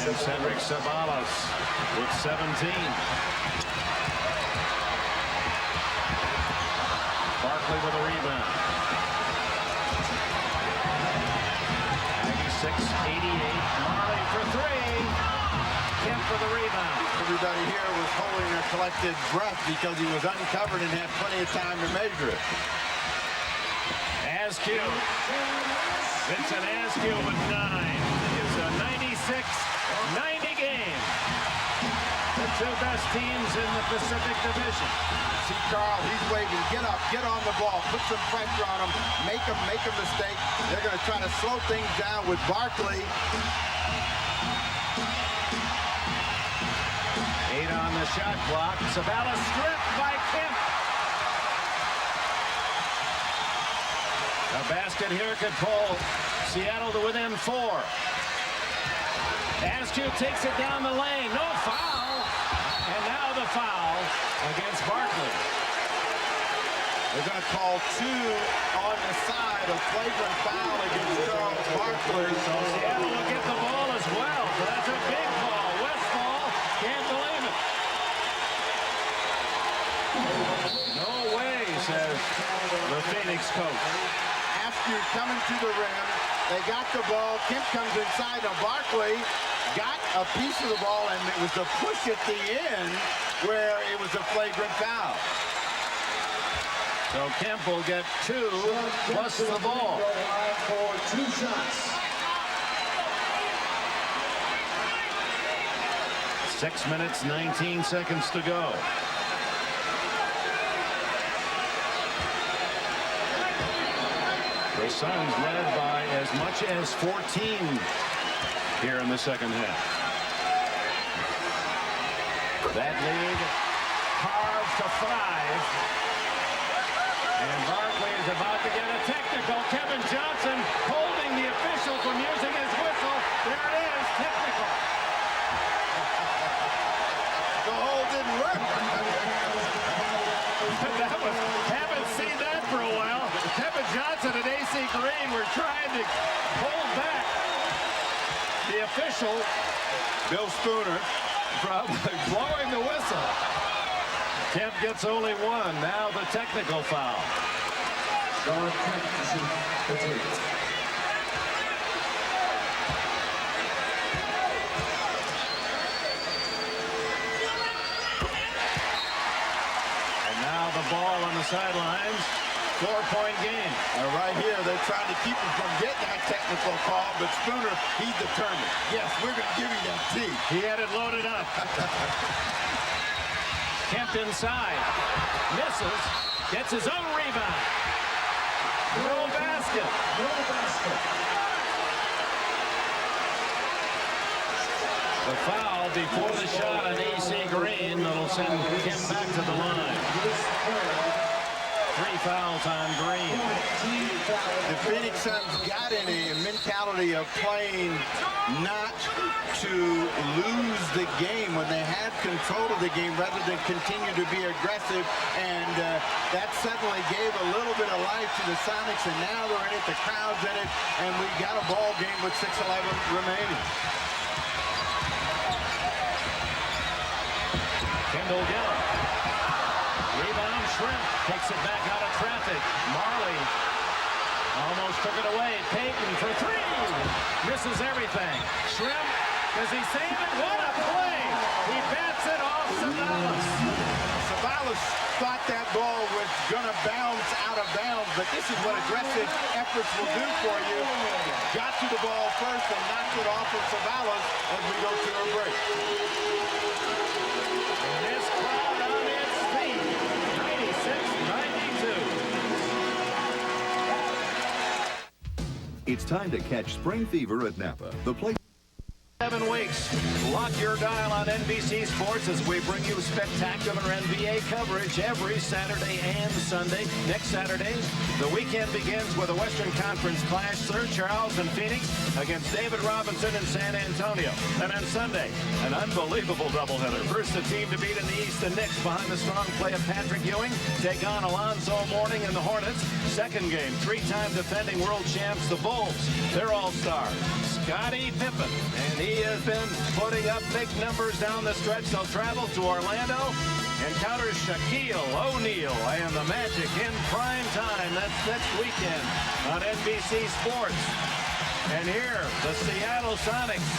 And Cedric Sabalas with 17. Barkley with a rebound. 96-88. Marley for 3. Kemp for the rebound. Everybody here was holding their collected breath because he was uncovered and had plenty of time to measure it. Askew. Vincent Askew with 9. It's a 96-90 game. The 2 best teams in the Pacific Division. See Carl, he's waving, get up, get on the ball, put some pressure on him, make a mistake. They're going to try to slow things down with Barkley. 8 on the shot clock. Sabalas stripped by Kemp. A basket here could pull Seattle to within 4. Askew takes it down the lane. No foul. And now the foul against Barkley. They're going to call 2 on the side, a flagrant foul against Charles Barkley. So Seattle will get the ball as well. So that's a big ball. Westfall can't believe it. No way, says the Phoenix coach. Askew coming to the rim. They got the ball. Kemp comes inside. Now Barkley got a piece of the ball, and it was the push at the end where it was a flagrant foul. So Kemp will get 2 plus the ball. For 2 shots. 6 minutes, 19 seconds to go. The Suns led by as much as 14 here in the second half. That lead carved to 5. And Barkley is about to get a technical. Kevin Johnson holding the official from using his whistle. There it is, technical. The hole didn't work. Haven't seen that for a while. Kevin Johnson and AC Green were trying to hold back the official, Bill Spooner, from blowing the whistle. Kemp gets only 1. Now the technical foul. Sean Kemp, ball on the sidelines. 4-point game. Right here, they're trying to keep him from getting that technical call, but Spooner, he's determined. Yes, we're going to give you that T. He had it loaded up. Kemp inside. Misses. Gets his own rebound. No basket. No basket. The foul before the shot on AC Green that'll send Kemp back to the line. 3 fouls on Green. The Phoenix Suns got in a mentality of playing not to lose the game when they had control of the game rather than continue to be aggressive, and that suddenly gave a little bit of life to the Sonics, and now they're in it, the crowd's in it, and we got a ball game with 6:11 remaining. Kendall Gillum. Rebound, Shrimp takes it back out of traffic. Marley almost took it away. Payton for 3. Misses everything. Shrimp, does he save it? What a play! He bats it off Savalas. Savalas thought that ball was going to bounce out of bounds, but this is what aggressive efforts will do for you. Got to the ball first and knocked it off of Savalas as we go to a break. This crowd on its feet. 96-92. It's time to catch spring fever at Napa. The place. 7 weeks. Lock your dial on NBC Sports as we bring you spectacular NBA coverage every Saturday and Sunday. Next Saturday, the weekend begins with a Western Conference clash. Sir Charles and Phoenix against David Robinson in San Antonio. And on Sunday, an unbelievable doubleheader. First, the team to beat in the East, the Knicks, behind the strong play of Patrick Ewing, take on Alonzo Mourning and the Hornets. Second game, 3-time defending world champs, the Bulls. Their all-star, Scottie Pippen. And he has been putting up big numbers down the stretch. They'll travel to Orlando, encounter Shaquille O'Neal and the Magic in prime time. That's next weekend on NBC Sports. And here, the Seattle Sonics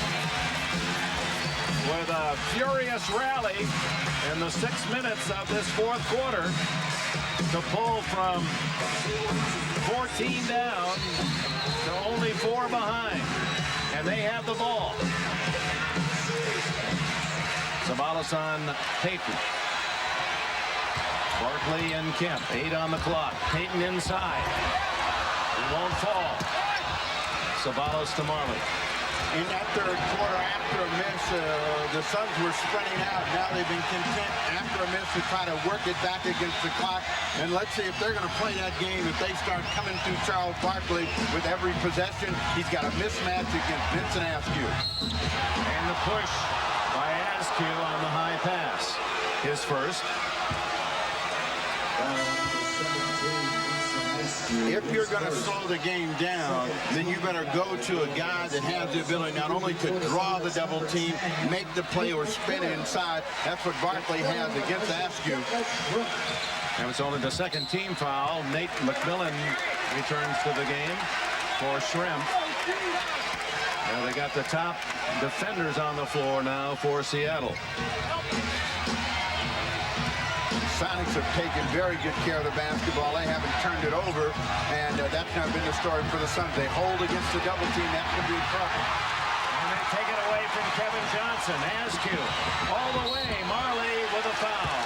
with a furious rally in the 6 minutes of this fourth quarter to pull from 14 down to only 4 behind. And they have the ball. Savalas on Payton. Barkley and Kemp. 8 on the clock. Payton inside. He won't fall. Savalas to Marley. In that third quarter, after a miss, the Suns were spreading out. Now they've been content after a miss to try to work it back against the clock. And let's see if they're going to play that game. If they start coming through Charles Barkley with every possession, he's got a mismatch against Vincent Askew. And the push by Askew on the high pass. His first. If you're going to slow the game down, then you better go to a guy that has the ability not only to draw the double team, make the play, or spin it inside. That's what Barkley has against Askew. And it's only the second team foul. Nate McMillan returns to the game for Shrimp. And they got the top defenders on the floor now for Seattle. Sonics have taken very good care of the basketball. They haven't turned it over, and that's not been the story for the Suns. They hold against the double team. That could be a trouble. And they take it away from Kevin Johnson. Askew all the way. Marley with a foul.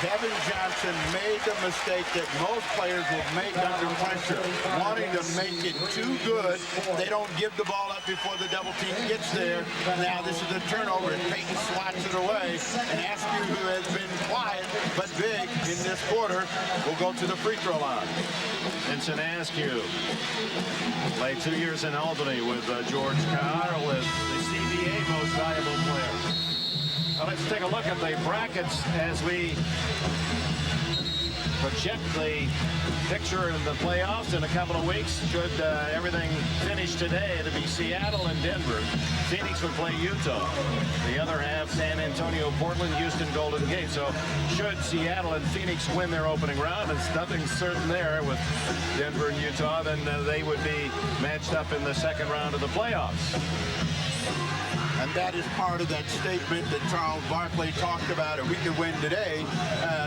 Kevin Johnson made the mistake that most players will make under pressure, wanting to make it too good. They don't give the ball up before the double team gets there. Now this is a turnover, and Payton swats it away. And Askew, who has been quiet but big in this quarter, will go to the free throw line. Vincent Askew played 2 years in Albany with George Carl as the CBA most valuable player. Let's take a look at the brackets as we project the picture in the playoffs in a couple of weeks. Should everything finish today, it'll be Seattle and Denver. Phoenix would play Utah. The other half, San Antonio, Portland, Houston, Golden Gate. So should Seattle and Phoenix win their opening round, it's nothing certain there with Denver and Utah, then they would be matched up in the second round of the playoffs. And that is part of that statement that Charles Barkley talked about. If we could win today,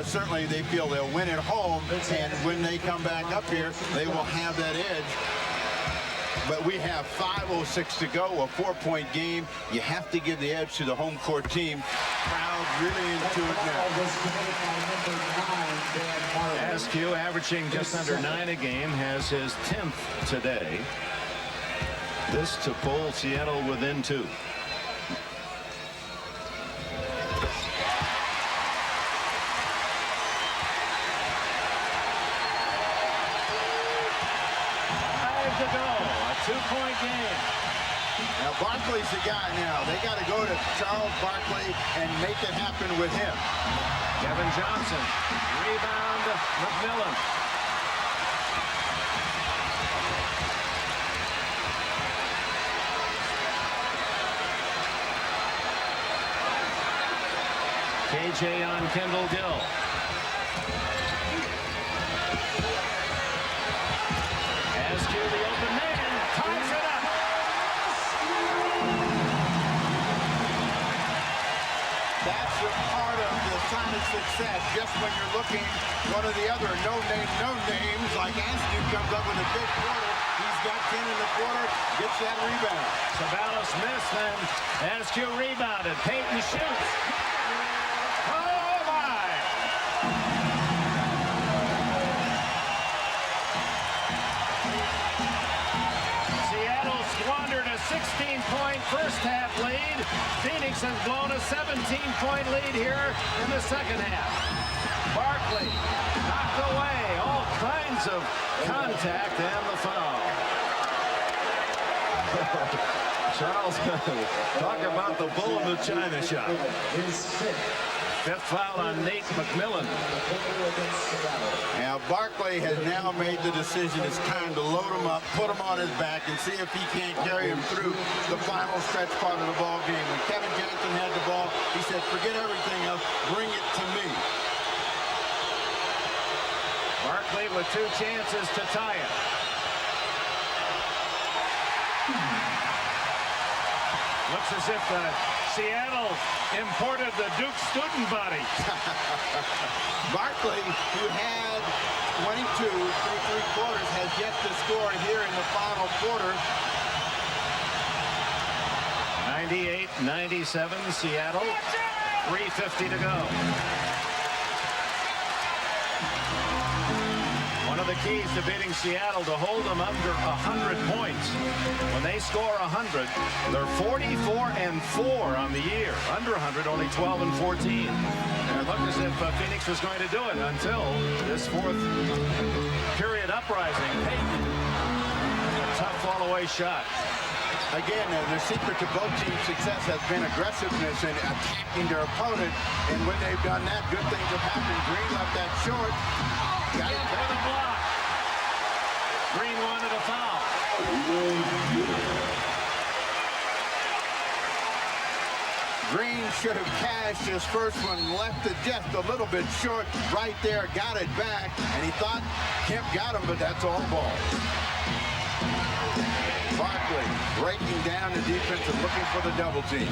certainly they feel they'll win at home. And when they come back up here, they will have that edge. But we have 5:06 to go, a 4-point game. You have to give the edge to the home court team. Crowd really into it now. Askew, averaging just under 9 a game, has his 10th today. This to pull Seattle within 2. To go, a 2-point game. Now Barkley's the guy now. They got to go to Charles Barkley and make it happen with him. Kevin Johnson, rebound, McMillan. KJ on Kendall Gill. Askew, the open man, ties it up. That's a part of the Sonic success. Just when you're looking, one of the other no names, like Askew comes up with a big quarter. He's got 10 in the quarter, gets that rebound. Sabalas missed, then Askew rebounded. Payton shoots. Oh, my! Seattle squandered a 16-point first-half lead. Phoenix has blown a 17-point lead here in the second half. Barkley knocked away, all kinds of contact and the foul. Charles, talk about the bull in the china shop. Fifth foul on Nate McMillan. Now Barkley has now made the decision. It's time to load him up, put him on his back, and see if he can't carry him through the final stretch part of the ball game. When Kevin Johnson had the ball, he said, forget everything else, bring it to me. Barkley with 2 chances to tie it. Looks as if Seattle imported the Duke student body. Barkley, who had 22 through 3 quarters, has yet to score here in the final quarter. 98-97 Seattle. 3:50 to go. One of the keys to beating Seattle to hold them under 100 points. When they score 100, they're 44-4 on the year. Under 100, only 12-14. And it looked as if Phoenix was going to do it until this fourth period uprising. Payton, a tough fall-away shot. Again, the secret to both teams' success has been aggressiveness and attacking their opponent. And when they've done that, good things have happened. Green left that short. Got it with a block. Green wanted a foul. Green should have cashed his first one, left it just a little bit short. Right there, got it back, and he thought Kemp got him, but that's all ball. Barkley breaking down the defense and looking for the double team.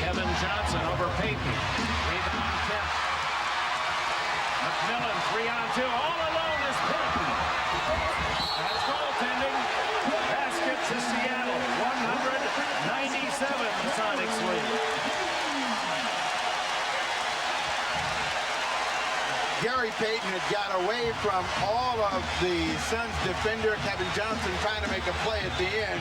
Kevin Johnson over Payton. Rebound Kemp. McMillan 3-on-2. All alone is Payton. That's goaltending. Basket to Seattle. 197 the Sonics lead. Gary Payton had got away from all of the Suns defender, Kevin Johnson, trying to make a play at the end.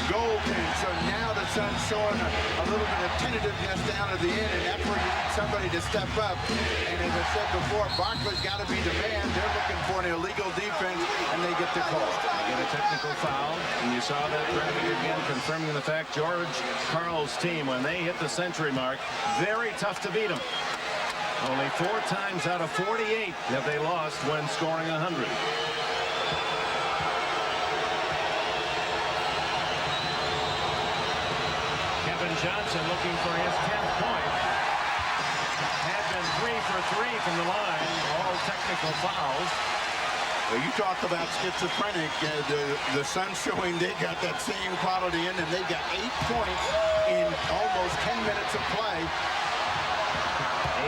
Goaltend. So now the Suns showing a little bit of tentativeness down at the end, and that's where you need somebody to step up. And as I said before, Barkley's got to be the man. They're looking for an illegal defense, and they get the call. They get a technical foul, and you saw that graphic again, confirming the fact George Karl's team, when they hit the century mark, very tough to beat them. Only 4 times out of 48 have they lost when scoring 100. Kevin Johnson looking for his 10th point. Had been 3 for 3 from the line. All technical fouls. Well, you talk about schizophrenic. The Suns showing they got that same quality in them. They got 8 points in almost 10 minutes of play.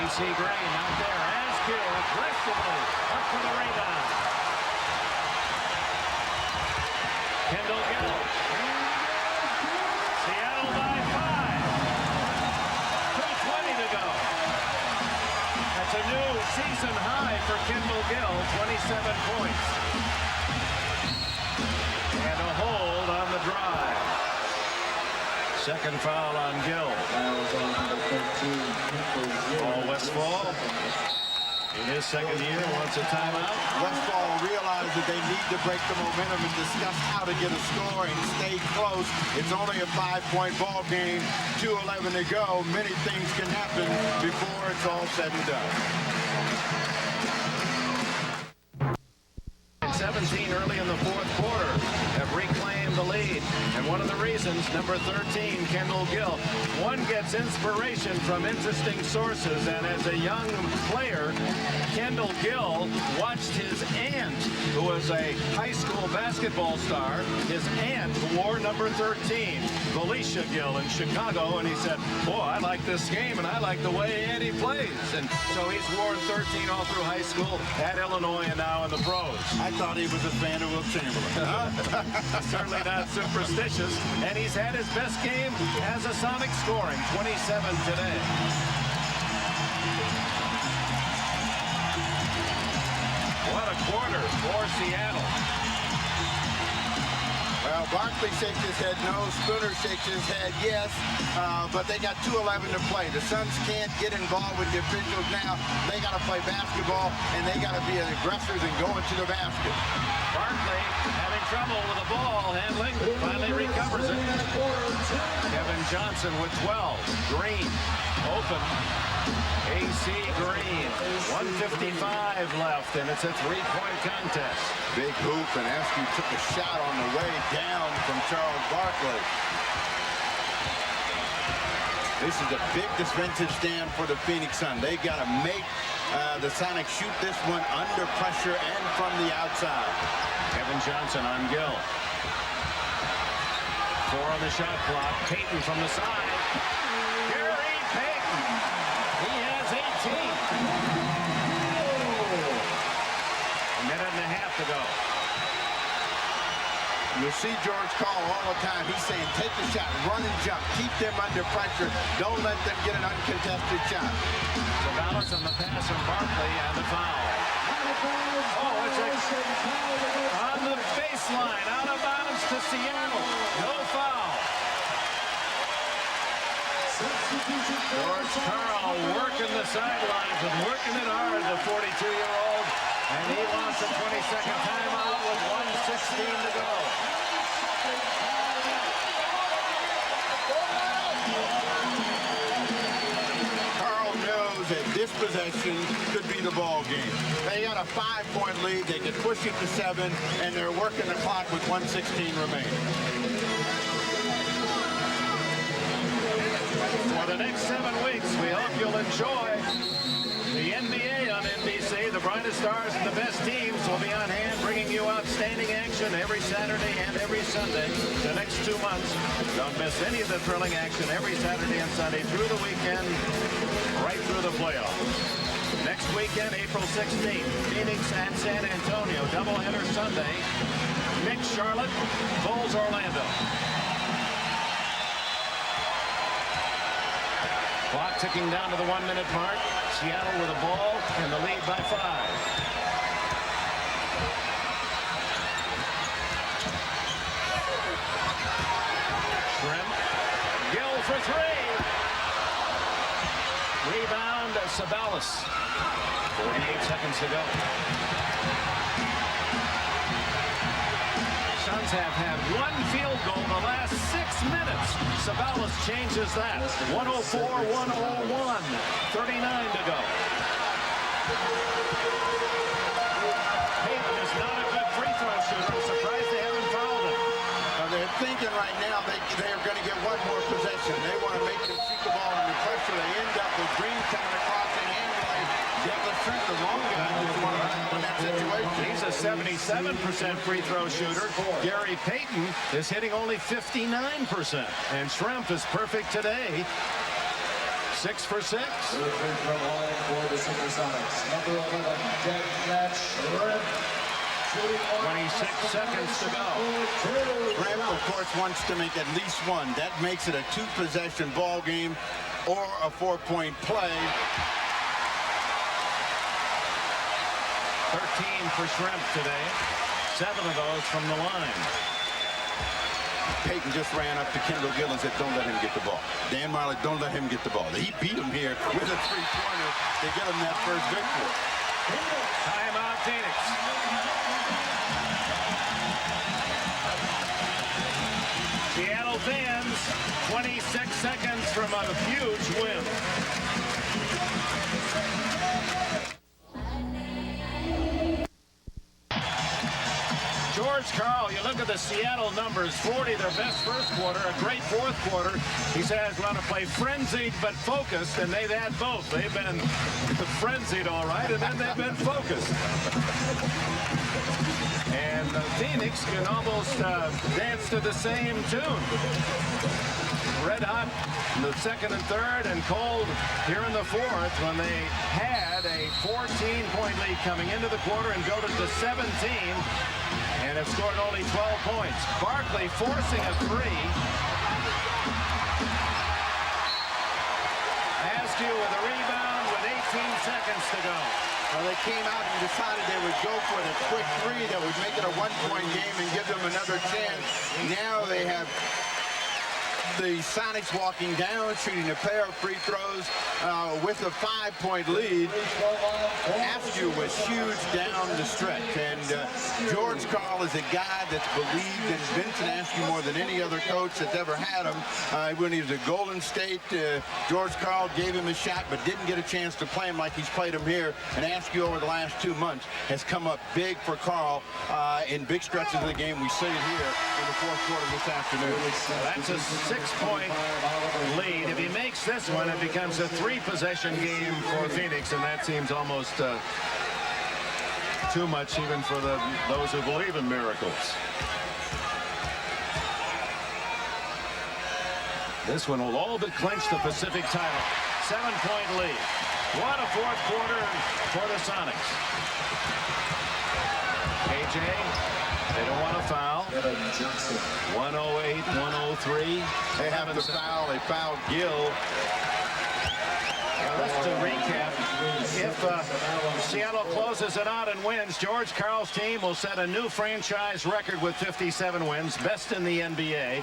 AC Green out there as Gill aggressively up for the rebound. Kendall Gill. Seattle by 5. 2:20 to go. That's a new season high for Kendall Gill, 27 points. And a hold on the drive. Second foul on Gill. Paul Westphal, in his second year, wants a timeout. Westphal realized that they need to break the momentum and discuss how to get a score and stay close. It's only a 5-point ball game, 2:11 to go. Many things can happen before it's all said and done. 17 early in the fourth quarter have reclaimed the lead. And one of the reasons, number 13, Kendall Gill, one gets inspiration from interesting sources. And as a young player, Kendall Gill watched his aunt, who was a high school basketball star, his aunt who wore number 13, Felicia Gill in Chicago. And he said, boy, I like this game and I like the way Auntie plays. And so he's worn 13 all through high school at Illinois and now in the pros. I thought he was a fan of Will Chamberlain. Certainly not superstitious. And he's had his best game as a Sonic scoring, 27 today. What a quarter for Seattle. Well, Barkley shakes his head no. Spooner shakes his head yes. But they got 2:11 to play. The Suns can't get involved with the officials now. They got to play basketball, and they got to be aggressors and go into the basket. Barkley having trouble with the ball handling. Finally recovers it. Kevin Johnson with 12. Green open. AC Green. 1:55 left, and it's a three-point contest. Big hoop, and Askew took a shot on the way down from Charles Barkley. This is a big defensive stand for the Phoenix Suns. They got to make the Sonics shoot this one under pressure and from the outside. Kevin Johnson on Gill. 4 on the shot clock. Payton from the side. Gary Payton. He has 18. A minute and a half to go. You see George call all the time. He's saying, take the shot, run and jump. Keep them under pressure. Don't let them get an uncontested shot. Sabalas on the pass from Barkley and the foul. Oh, it's on the baseline, out of bounds to Seattle. No foul. George Karl working the sidelines and working it hard, the 42-year-old. And he lost a 22nd timeout with 1:16 to go. Karl knows that this possession could be the ball game. They got a 5-point lead. They could push it to 7, and they're working the clock with 1:16 remaining. For the next 7 weeks, we hope you'll enjoy the NBA on NBC. The brightest stars and the best teams will be on hand, bringing you outstanding action every Saturday and every Sunday. The next 2 months, don't miss any of the thrilling action every Saturday and Sunday through the weekend, right through the playoffs. Next weekend, April 16th, Phoenix and San Antonio, doubleheader Sunday. Knicks Charlotte, Bulls Orlando. Clock ticking down to the 1-minute mark. Seattle with a ball and the lead by 5. Shrimp. Gill for 3. Rebound, Sabalas. 48 seconds to go. Suns have had 1 field goal in the last 6 minutes. Sabalas changes that. 104-101. 39 to go. Payton is not a good free throw shooter. I'm surprised they haven't fouled him. They're thinking right now they're going to get 1 more possession. They want to make them shoot the ball under pressure. They end up with Green coming across and handling. Jeff the wrong guy just want to in that situation. He's a 77% free throw shooter. Gary Payton is hitting only 59%. And Schrempf is perfect today. 6 for 6. For the Supersonics. Number 11, Dead 26 seconds to go. Graham, of course, wants to make at least one. That makes it a 2-possession ball game or a 4-point play. 13 for Schrempf today. 7 of those from the line. Payton just ran up to Kendall Gill and said, don't let him get the ball. Dan Marley, don't let him get the ball. He beat him here with a 3-pointer to get him that first victory. Timeout, Phoenix. Seattle fans, 26 seconds from a huge win. George Karl, you look at the Seattle numbers, 40, their best first quarter, a great fourth quarter. He says, want to play frenzied but focused, and they've had both. They've been frenzied, all right, and then they've been focused. And Phoenix can almost dance to the same tune. Red hot in the second and third, and cold here in the fourth when they had a 14-point lead coming into the quarter and go to 17 and have scored only 12 points. Barkley forcing a three. Askew with a rebound with 18 seconds to go. Well, they came out and decided they would go for the quick three that would make it a 1-point game and give them another chance. Now they have the Sonics walking down, shooting a pair of free throws with a 5-point lead. Askew was huge down the stretch, and George Karl is a guy that's believed in Vincent Askew more than any other coach that's ever had him. When he was at Golden State, George Karl gave him a shot, but didn't get a chance to play him like he's played him here. And Askew over the last 2 months has come up big for Karl in big stretches of the game. We see it here in the fourth quarter this afternoon. That's a 6-point lead. If he makes this one, it becomes a 3-possession game for Phoenix, and that seems almost too much even for those who believe in miracles. This one will all but clinch the Pacific title. 7-point lead. What a fourth quarter for the Sonics. AJ, they don't want to foul. 108, 103. They have to foul. They fouled Gill. Just to recap, if Seattle closes it out and wins, George Karl's team will set a new franchise record with 57 wins, best in the NBA.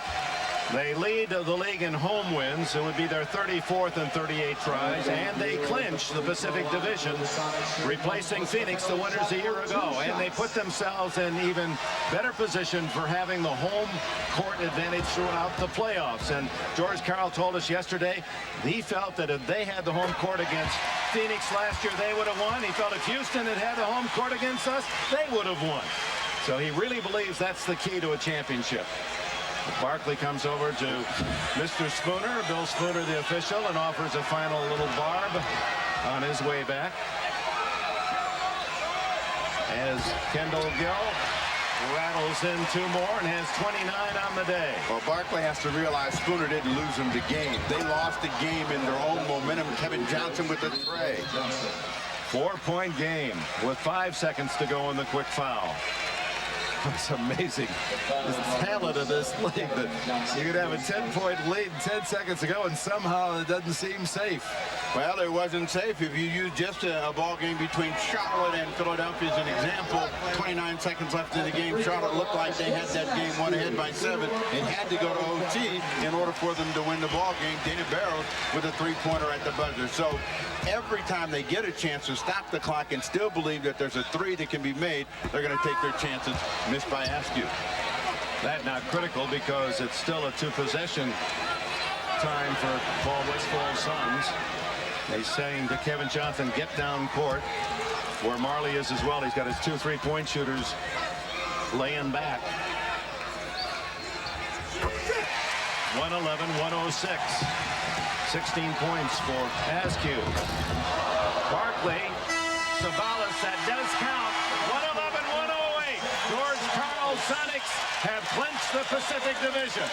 They lead the league in home wins. It would be their 34th and 38 tries, and they clinch the Pacific Division, replacing Phoenix, the winners a year ago. And they put themselves in even better position for having the home court advantage throughout the playoffs. And George Karl told us yesterday he felt that if they had the home court against Phoenix last year, they would have won. He felt if Houston had had the home court against us, they would have won. So he really believes that's the key to a championship. Barkley comes over to Mr. Spooner, Bill Spooner, the official, and offers a final little barb on his way back. As Kendall Gill rattles in 2 more and has 29 on the day. Well, Barkley has to realize Spooner didn't lose them the game. They lost the game in their own momentum. Kevin Johnson with the tray. 4-point game with 5 seconds to go in the quick foul. It's amazing, the talent of this league, that you could have a 10-point lead 10 seconds to go and somehow it doesn't seem safe. Well, it wasn't safe. If you use just a ball game between Charlotte and Philadelphia as an example, 29 seconds left in the game, Charlotte looked like they had that game won ahead by 7 and had to go to OT in order for them to win the ball game. Dana Barrows with a 3-pointer at the buzzer. So every time they get a chance to stop the clock and still believe that there's a 3 that can be made, they're going to take their chances. Missed by Askew. That not critical because it's still a 2-possession time for Paul Westfall's Suns. He's saying to Kevin Johnson, get down court, where Marley is as well. He's got his 2 3-point shooters laying back. 111-106. 16 points for Askew. Barkley, Sabalas, that does count. 111-108. Seattle Sonics have clinched the Pacific Division.